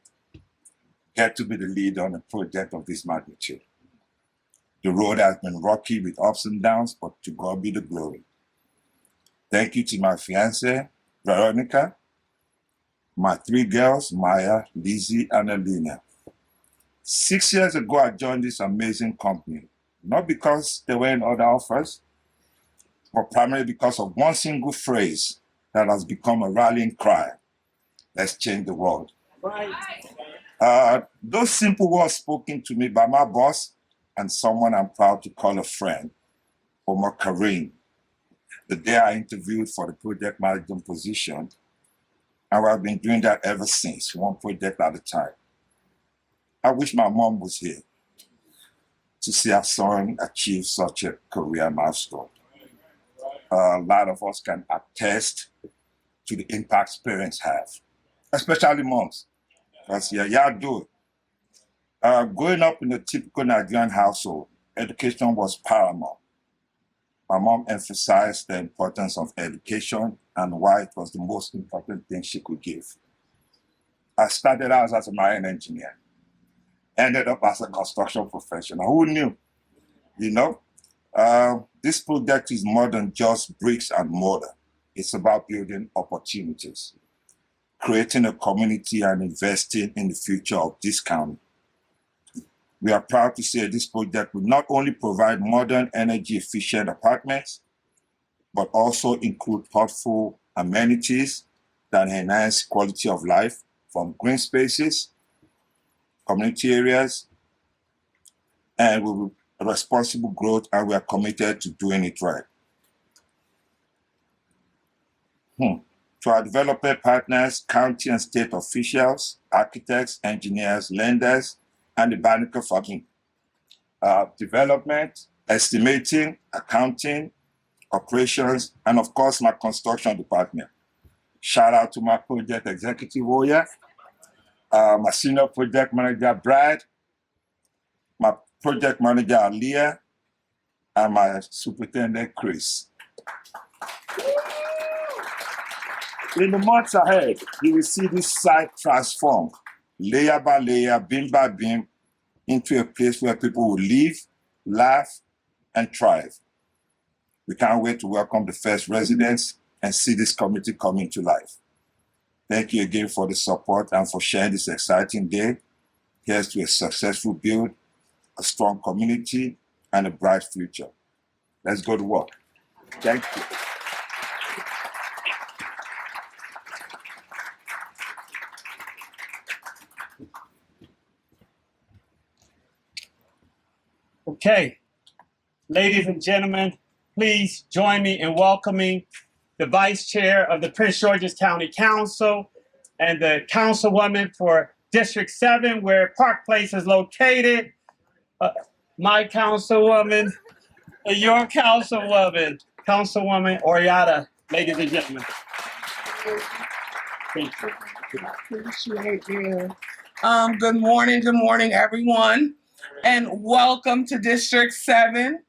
get to be the lead on a project of this magnitude. The road has been rocky with ups and downs, but to God be the glory. Thank you to my fiancée, Veronica, my 3 girls, Maya, Lizzie, and Alina. 6 years ago, I joined this amazing company, not because there weren't other offers, but primarily because of one single phrase that has become a rallying cry: let's change the world. Those simple words spoken to me by my boss and someone I'm proud to call a friend, Omar Karim, the day I interviewed for the project management position, and I've been doing that ever since, one project at a time. I wish my mom was here to see our son achieve such a career milestone. A lot of us can attest to the impact parents have, especially moms. Because y'all do it. Growing up in a typical Nigerian household, education was paramount. My mom emphasized the importance of education and why it was the most important thing she could give. I started out as a marine engineer, ended up as a construction professional. Who knew? You know? This project is more than just bricks and mortar. It's about building opportunities, creating a community and investing in the future of this county. We are proud to say this project will not only provide modern, energy-efficient apartments, but also include thoughtful amenities that enhance quality of life, from green spaces, community areas, and we will responsible growth, and we are committed to doing it right. To our developer partners, county and state officials, architects, engineers, lenders, and the Banneker family. Development, estimating, accounting, operations, and of course, my construction department. Shout out to my project executive, Oya, my senior project manager, Brad, my project manager, Aliyah, and my superintendent, Chris. In the months ahead, you will see this site transform layer by layer, beam by beam, into a place where people will live, laugh, and thrive. We can't wait to welcome the first residents and see this community coming to life. Thank you again for the support and for sharing this exciting day. Here's to a successful build, a strong community, and a bright future. Let's go to work. Thank you. Okay, ladies and gentlemen, please join me in welcoming the Vice Chair of the Prince George's County Council and the Councilwoman for District 7, where Park Place is located, my Councilwoman, your Councilwoman, Councilwoman Oriata, ladies and gentlemen. Thank you. Appreciate you. Good morning, everyone, and welcome to District 7.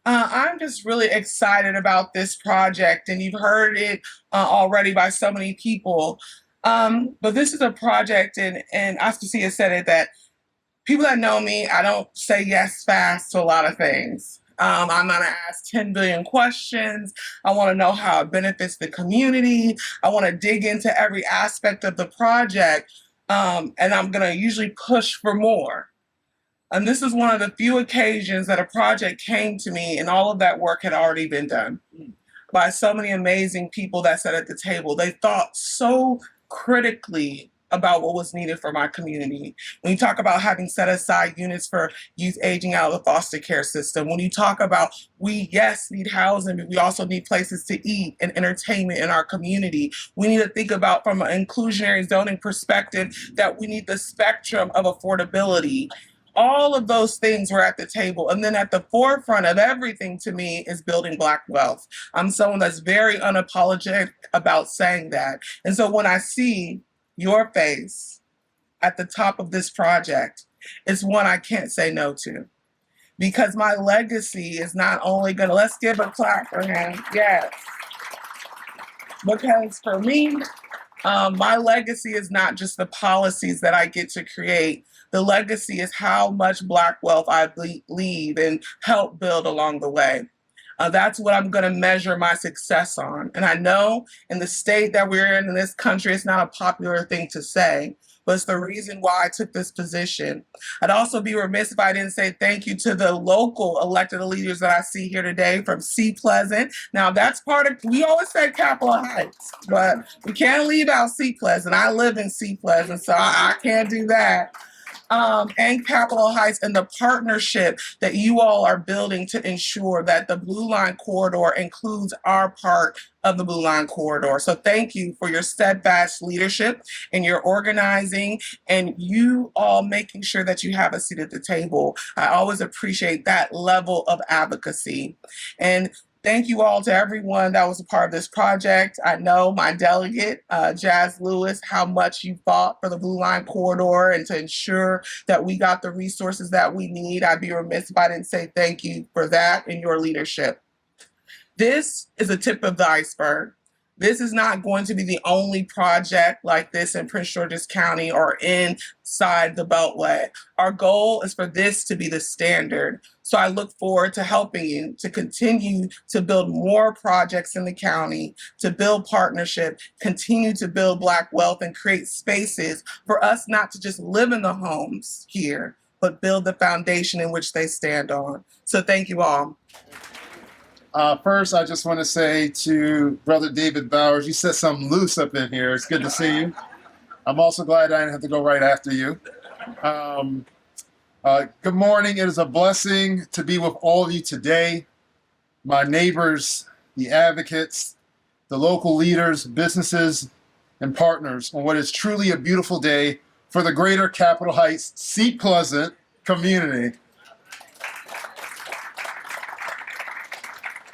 I'm just really excited about this project, and you've heard it already by so many people. But this is a project, and Aspasia said it, that people that know me, I don't say yes fast to a lot of things. I'm going to ask 10 billion questions. I want to know how it benefits the community. I want to dig into every aspect of the project. And I'm going to usually push for more. And this is one of the few occasions that a project came to me and all of that work had already been done by so many amazing people that sat at the table. They thought so critically about what was needed for my community. When you talk about having set aside units for youth aging out of the foster care system, when you talk about we, yes, need housing, but we also need places to eat and entertainment in our community. We need to think about from an inclusionary zoning perspective that we need the spectrum of affordability. All of those things were at the table. And then at the forefront of everything to me is building Black wealth. I'm someone that's very unapologetic about saying that. And so when I see your face at the top of this project, it's one I can't say no to. Because my legacy is not only gonna, let's give a clap for him, yes. Because for me, my legacy is not just the policies that I get to create. The legacy is how much Black wealth I leave and help build along the way. That's what I'm going to measure my success on. And I know in the state that we're in this country, it's not a popular thing to say, but it's the reason why I took this position. I'd also be remiss if I didn't say thank you to the local elected leaders that I see here today from Sea Pleasant. Now that's part of, we always say Capitol Heights, but we can't leave out Sea Pleasant. I live in Sea Pleasant, so I can't do that. And Capitol Heights and the partnership that you all are building to ensure that the Blue Line Corridor includes our part of the Blue Line Corridor. So thank you for your steadfast leadership and your organizing and you all making sure that you have a seat at the table. I always appreciate that level of advocacy. And thank you all to everyone that was a part of this project. I know my delegate, Jazz Lewis, how much you fought for the Blue Line Corridor and to ensure that we got the resources that we need. I'd be remiss if I didn't say thank you for that and your leadership. This is the tip of the iceberg. This is not going to be the only project like this in Prince George's County or inside the Beltway. Our goal is for this to be the standard. So I look forward to helping you to continue to build more projects in the county, to build partnership, continue to build Black wealth and create spaces for us not to just live in the homes here, but build the foundation in which they stand on. So thank you all. First, I just want to say to Brother David Bowers, you set something loose up in here. It's good to see you. I'm also glad I didn't have to go right after you. Good morning. It is a blessing to be with all of you today. My neighbors, the advocates, the local leaders, businesses, and partners on what is truly a beautiful day for the greater Capitol Heights Sea Pleasant community.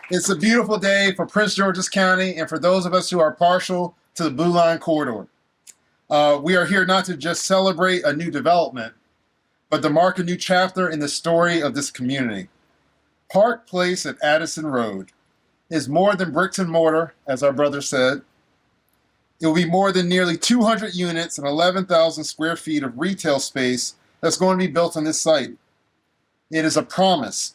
It's a beautiful day for Prince George's County and for those of us who are partial to the Blue Line Corridor. We are here not to just celebrate a new development, but to mark a new chapter in the story of this community. Park Place at Addison Road is more than bricks and mortar, as our brother said. It will be more than nearly 200 units and 11,000 square feet of retail space that's going to be built on this site. It is a promise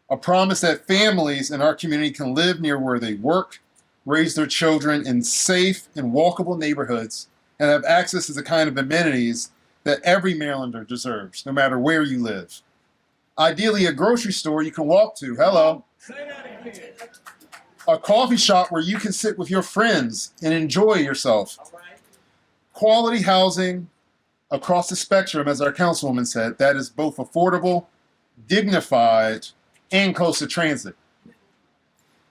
that families in our community can live near where they work, raise their children in safe and walkable neighborhoods, and have access to the kind of amenities that every Marylander deserves, no matter where you live. Ideally, a grocery store you can walk to. Hello. A coffee shop where you can sit with your friends and enjoy yourself. Quality housing across the spectrum, as our councilwoman said, that is both affordable, dignified, and close to transit.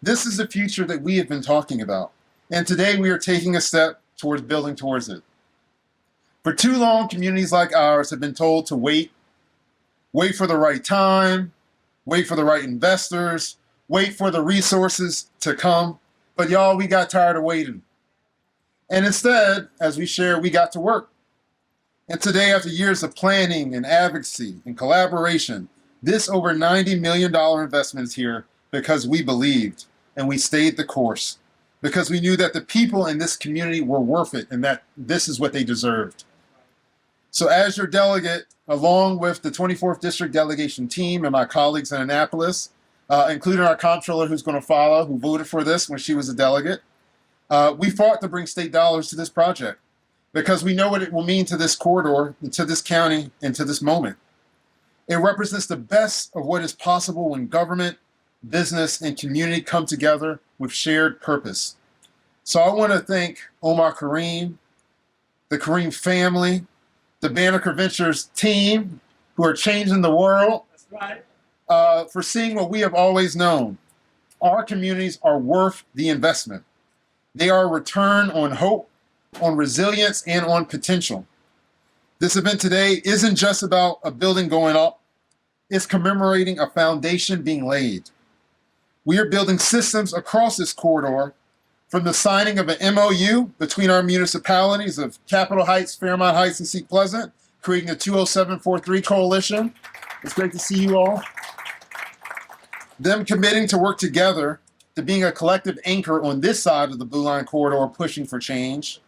This is the future that we have been talking about, and today we are taking a step towards building towards it. For too long, communities like ours have been told to wait for the right time, wait for the right investors, wait for the resources to come, but y'all, we got tired of waiting. And instead, as we share, we got to work. And today, after years of planning and advocacy and collaboration, this over $90 million investment is here because we believed and we stayed the course. because we knew that the people in this community were worth it and that this is what they deserved. So as your delegate, along with the 24th District delegation team and my colleagues in Annapolis, including our comptroller who's going to follow, who voted for this when she was a delegate, we fought to bring state dollars to this project because we know what it will mean to this corridor, to this county, and to this moment. It represents the best of what is possible when government, business, and community come together with shared purpose. So I want to thank Omar Kareem, the Kareem family, the Banneker Ventures team, who are changing the world, for seeing what we have always known. Our communities are worth the investment. They are a return on hope, on resilience, and on potential. This event today isn't just about a building going up. It's commemorating a foundation being laid. We are building systems across this corridor, from the signing of an MOU between our municipalities of Capitol Heights, Fairmont Heights, and Seat Pleasant, creating the 20743 Coalition. It's great to see you all. Them committing to work together, to being a collective anchor on this side of the Blue Line Corridor, pushing for change,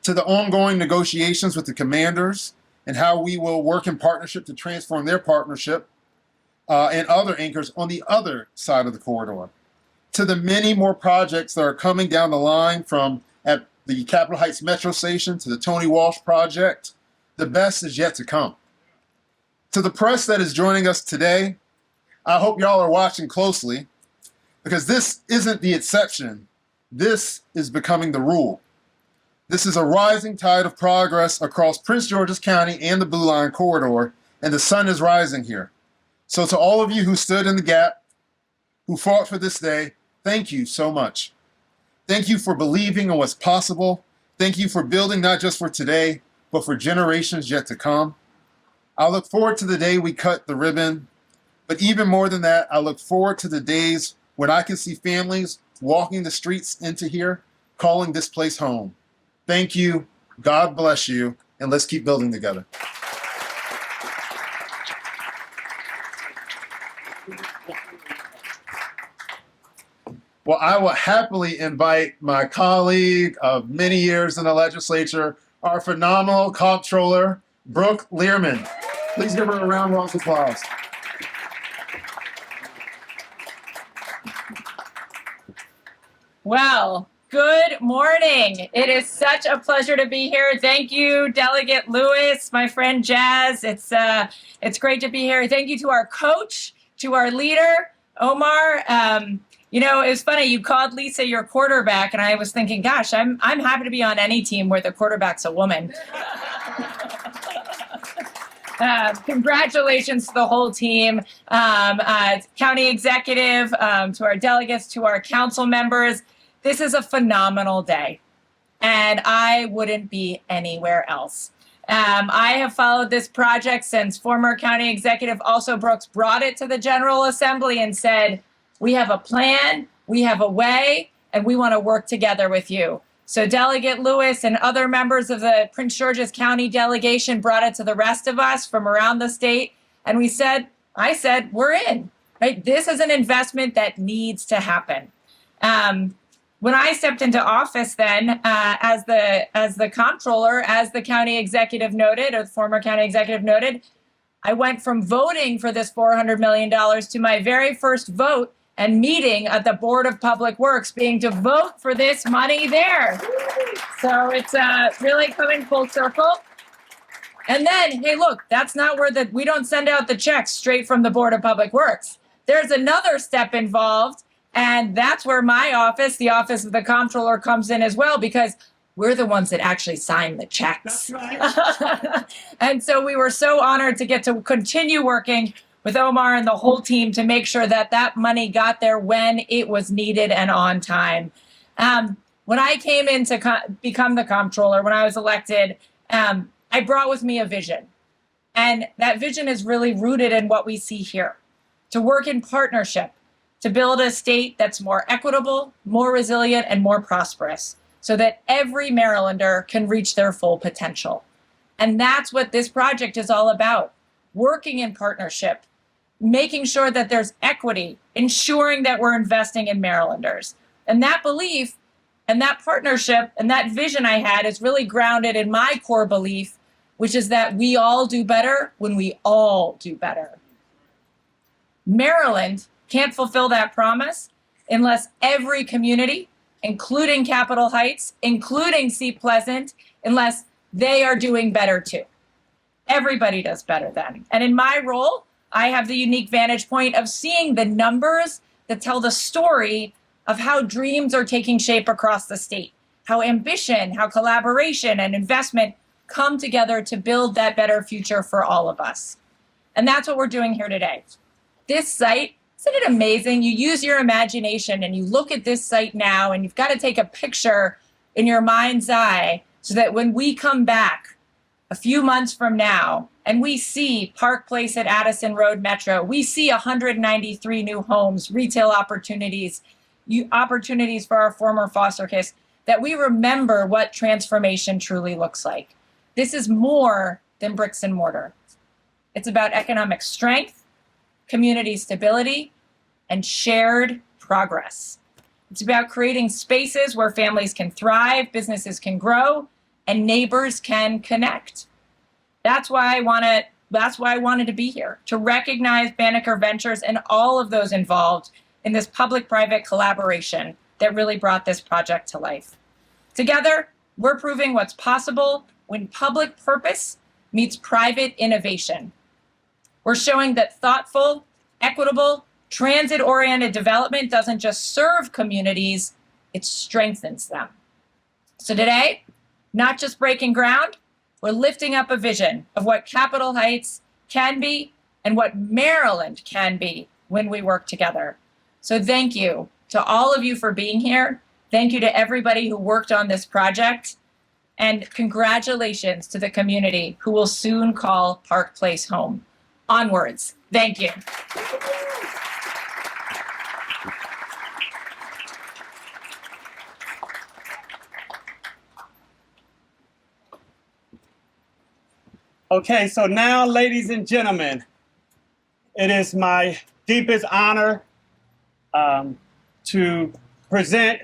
to the ongoing negotiations with the commanders and how we will work in partnership to transform their partnership and other anchors on the other side of the corridor, to the many more projects that are coming down the line, from at the Capitol Heights Metro Station to the Tony Walsh Project. The best is yet to come. To the press that is joining us today, I hope y'all are watching closely, because this isn't the exception. This is becoming the rule. This is a rising tide of progress across Prince George's County and the Blue Line Corridor, and the sun is rising here. So to all of you who stood in the gap, who fought for this day, thank you so much. Thank you for believing in what's possible. Thank you for building not just for today, but for generations yet to come. I look forward to the day we cut the ribbon, but even more than that, I look forward to the days when I can see families walking the streets into here, calling this place home. Thank you, God bless you, and let's keep building together. Well, I will happily invite my colleague of many years in the legislature, our phenomenal comptroller, Brooke Learman. Please give her a round of applause. Well, good morning. It is such a pleasure to be here. Thank you, Delegate Lewis, my friend Jazz. It's great to be here. Thank you to our coach, to our leader, Omar. You know, it was funny. You called Lisa your quarterback, and I was thinking, gosh, I'm happy to be on any team where the quarterback's a woman. Congratulations to the whole team, county executive, to our delegates, to our council members. This is a phenomenal day, and I wouldn't be anywhere else. I have followed this project since former county executive Also Brooks brought it to the General Assembly and said, we have a plan, we have a way, and we want to work together with you. So Delegate Lewis and other members of the Prince George's County delegation brought it to the rest of us from around the state. And I said, we're in, right? This is an investment that needs to happen. When I stepped into office then, as the comptroller, as the county executive noted, or the former county executive noted, I went from voting for this $400 million to my very first vote and meeting at the Board of Public Works being to vote for this money there. So it's really coming full circle. And then, hey, look, that's not where we don't send out the checks straight from the Board of Public Works. There's another step involved, and that's where my office, the office of the comptroller, comes in as well, because we're the ones that actually sign the checks. That's right. And so we were so honored to get to continue working with Omar and the whole team to make sure that that money got there when it was needed and on time. When I came in to become the comptroller, when I was elected, I brought with me a vision. And that vision is really rooted in what we see here: to work in partnership, to build a state that's more equitable, more resilient, and more prosperous, so that every Marylander can reach their full potential. And that's what this project is all about: working in partnership, making sure that there's equity, ensuring that we're investing in Marylanders. And that belief And that partnership and that vision I had is really grounded in my core belief, which is that we all do better when we all do better. Maryland can't fulfill that promise unless every community, including Capitol Heights, including Seat Pleasant, unless they are doing better too. Everybody does better then. And in my role, I have the unique vantage point of seeing the numbers that tell the story of how dreams are taking shape across the state, how ambition, how collaboration and investment come together to build that better future for all of us. And that's what we're doing here today. This site, isn't it amazing? You use your imagination and you look at this site now and you've got to take a picture in your mind's eye so that when we come back a few months from now and we see Park Place at Addison Road Metro, we see 193 new homes, retail opportunities, opportunities for our former foster kids, that we remember what transformation truly looks like. This is more than bricks and mortar. It's about economic strength, community stability, and shared progress. It's about creating spaces where families can thrive, businesses can grow, and neighbors can connect. That's why I wanted to be here, to recognize Banneker Ventures and all of those involved in this public-private collaboration that really brought this project to life. Together, we're proving what's possible when public purpose meets private innovation. We're showing that thoughtful, equitable, transit-oriented development doesn't just serve communities, it strengthens them. So today, not just breaking ground, we're lifting up a vision of what Capitol Heights can be and what Maryland can be when we work together. So thank you to all of you for being here. Thank you to everybody who worked on this project. And congratulations to the community who will soon call Park Place home. Onwards. Thank you. Okay, so now, ladies and gentlemen, it is my deepest honor to present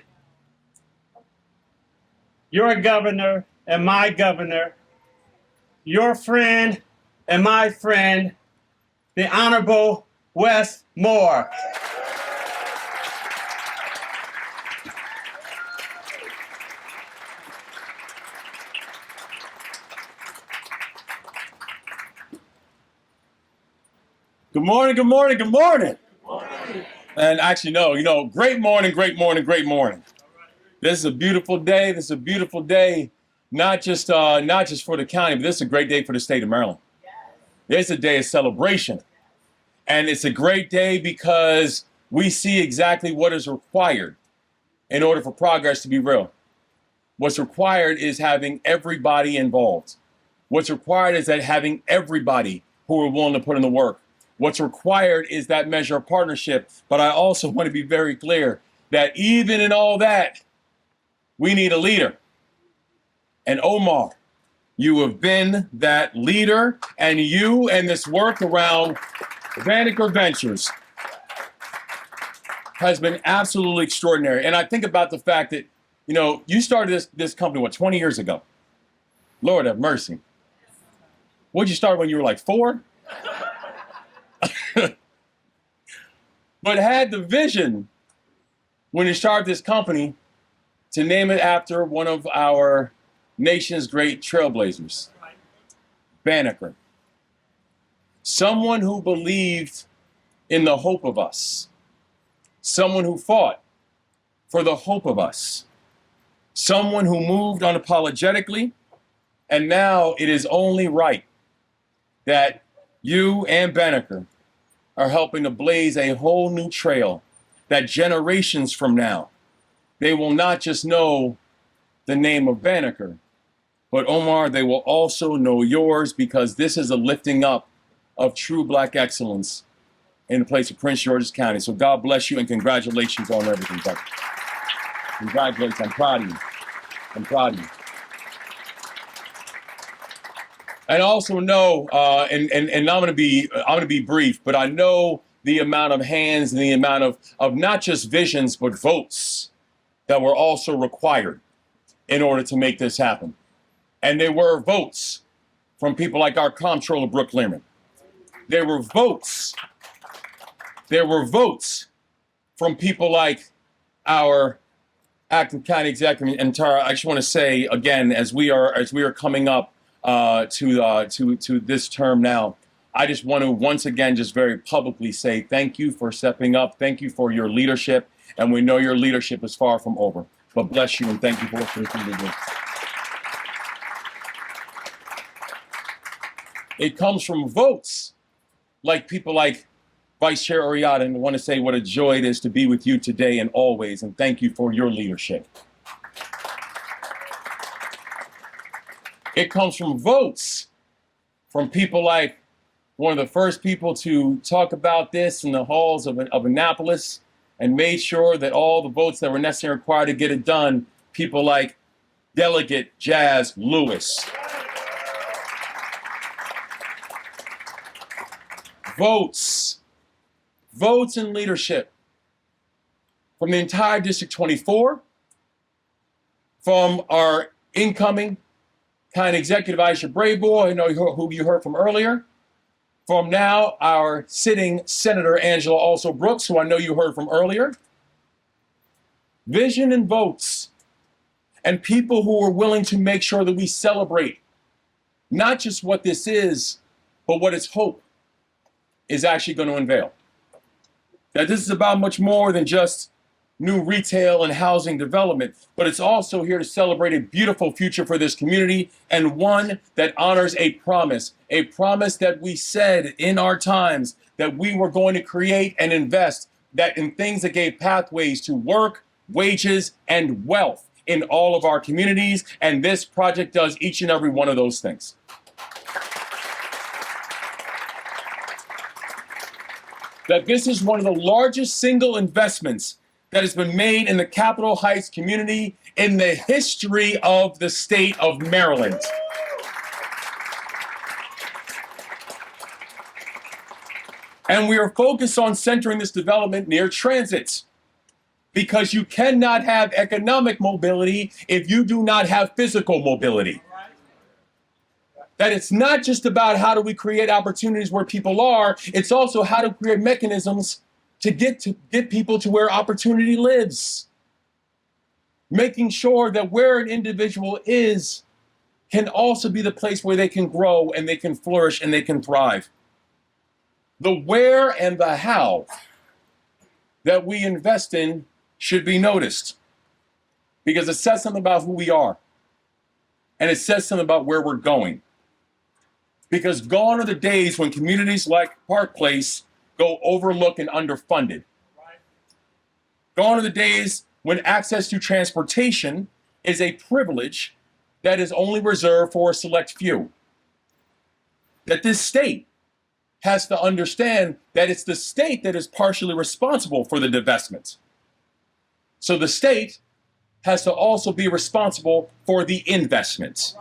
your governor and my governor, your friend and my friend, the Honorable Wes Moore. Good morning, good morning, good morning. And actually, no, great morning, great morning, great morning. This is a beautiful day. This is a beautiful day, not just for the county, but this is a great day for the state of Maryland. It's a day of celebration. And it's a great day because we see exactly what is required in order for progress to be real. What's required is having everybody involved. What's required is that having everybody who are willing to put in the work. What's required is that measure of partnership. But I also want to be very clear that even in all that, we need a leader. And Omar, you have been that leader, and you and this work around Banneker Ventures has been absolutely extraordinary. And I think about the fact that, you started this company, 20 years ago? Lord have mercy. What'd you start when you were like 4? But had the vision when you started this company to name it after one of our nation's great trailblazers, Banneker. Someone who believed in the hope of us. Someone who fought for the hope of us. Someone who moved unapologetically. And now it is only right that you and Banneker are helping to blaze a whole new trail that generations from now, they will not just know the name of Banneker, but Omar, they will also know yours, because this is a lifting up of true Black excellence in the place of Prince George's County. So God bless you and congratulations on everything, brother. Congratulations, I'm proud of you. I'm proud of you. And also know, and I'm gonna be brief, but I know the amount of hands and the amount of not just visions, but votes that were also required in order to make this happen. And there were votes from people like our comptroller, Brooke Learman. There were votes from people like our acting county executive. And Tara, I just want to say again, as we are coming up to this term now, I just want to once again just very publicly say thank you for stepping up. Thank you for your leadership, and we know your leadership is far from over. But bless you and thank you for what you do. It comes from votes like people like Vice Chair Oriata, and I want to say what a joy it is to be with you today and always, and thank you for your leadership. It comes from votes from people like one of the first people to talk about this in the halls of Annapolis and made sure that all the votes that were necessary and required to get it done, people like Delegate Jazz Lewis. Votes and leadership from the entire District 24, from our incoming county executive, Aisha Brayboy, I know who you heard from earlier, from now our sitting Senator Angela Also Brooks, who I know you heard from earlier. Vision and votes, and people who are willing to make sure that we celebrate not just what this is, but what its hope is actually going to unveil. That this is about much more than just new retail and housing development, but it's also here to celebrate a beautiful future for this community, and one that honors a promise that we said in our times that we were going to create and invest that in things that gave pathways to work, wages, and wealth in all of our communities, and this project does each and every one of those things. That this is one of the largest single investments that has been made in the Capitol Heights community in the history of the state of Maryland. And we are focused on centering this development near transit, because you cannot have economic mobility if you do not have physical mobility. That it's not just about how do we create opportunities where people are, it's also how to create mechanisms to get people to where opportunity lives. Making sure that where an individual is can also be the place where they can grow and they can flourish and they can thrive. The where and the how that we invest in should be noticed, because it says something about who we are, and it says something about where we're going. Because gone are the days when communities like Park Place go overlooked and underfunded. Gone are the days when access to transportation is a privilege that is only reserved for a select few. That this state has to understand that it's the state that is partially responsible for the divestment. So the state has to also be responsible for the investments.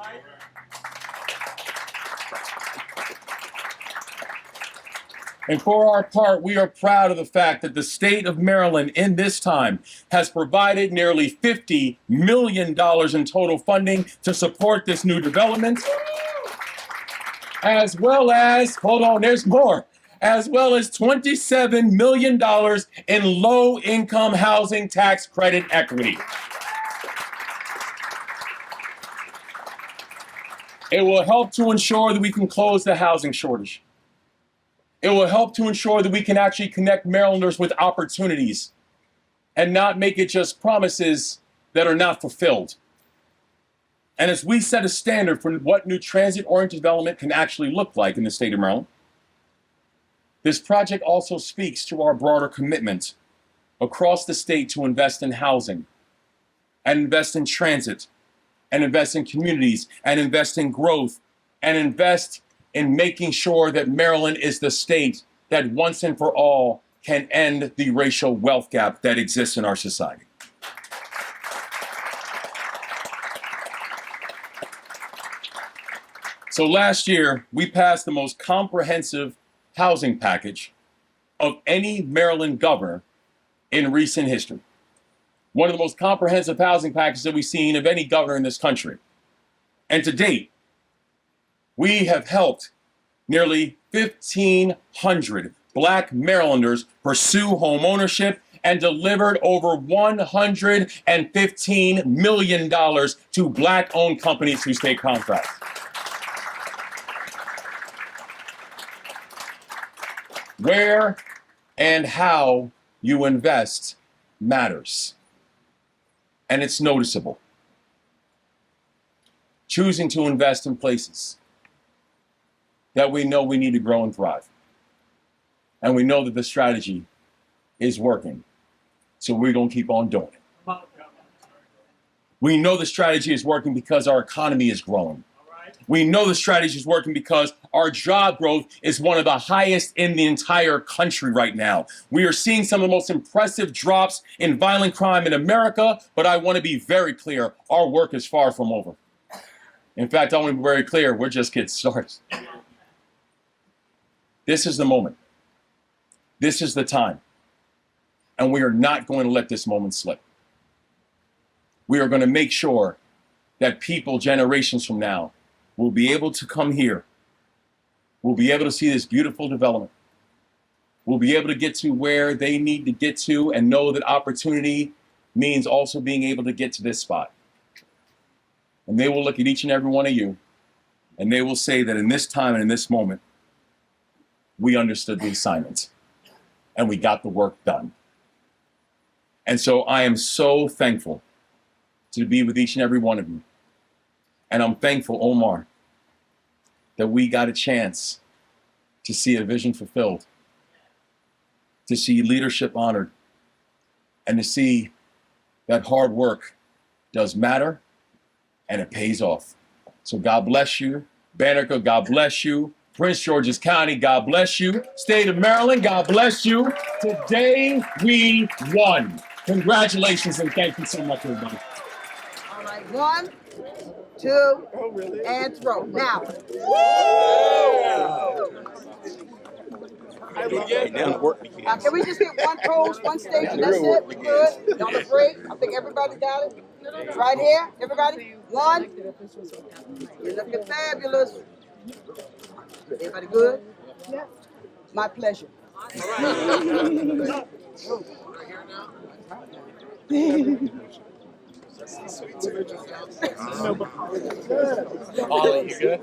And for our part, we are proud of the fact that the state of Maryland in this time has provided nearly $50 million in total funding to support this new development, as well as, hold on, there's more, as well as $27 million in low-income housing tax credit equity. It will help to ensure that we can close the housing shortage. It will help to ensure that we can actually connect Marylanders with opportunities and not make it just promises that are not fulfilled. And as we set a standard for what new transit-oriented development can actually look like in the state of Maryland, this project also speaks to our broader commitment across the state to invest in housing, and invest in transit, and invest in communities, and invest in growth, and invest in making sure that Maryland is the state that once and for all can end the racial wealth gap that exists in our society. So last year, we passed the most comprehensive housing package of any Maryland governor in recent history. one of the most comprehensive housing packages that we've seen of any governor in this country. And to date, we have helped nearly 1,500 Black Marylanders pursue home ownership and delivered over $115 million to Black-owned companies through state contracts. Where and how you invest matters, and it's noticeable. Choosing to invest in places that we know we need to grow and thrive. And we know that the strategy is working. So we're going to keep on doing it. We know the strategy is working because our economy is growing. We know the strategy is working because our job growth is one of the highest in the entire country right now. We are seeing some of the most impressive drops in violent crime in America, but I want to be very clear, our work is far from over. In fact, I want to be very clear, we're just getting started. This is the moment. This is the time. And we are not going to let this moment slip. We are going to make sure that people generations from now will be able to come here, will be able to see this beautiful development, will be able to get to where they need to get to and know that opportunity means also being able to get to this spot. And they will look at each and every one of you and they will say that in this time and in this moment, we understood the assignment and we got the work done. And so I am so thankful to be with each and every one of you. And I'm thankful, Omar, that we got a chance to see a vision fulfilled, to see leadership honored, and to see that hard work does matter and it pays off. So God bless you. Banneker, God bless you. Prince George's County, God bless you. State of Maryland, God bless you. Today we won. Congratulations and thank you so much, everybody. All right, 1, 2, and throw. Now. Can we just get one pose, one stage, and that's it? We good? Y'all afraid? I think everybody got it. Right here, everybody. 1. You're looking fabulous. Everybody good? Yeah. My pleasure. Ollie, you good?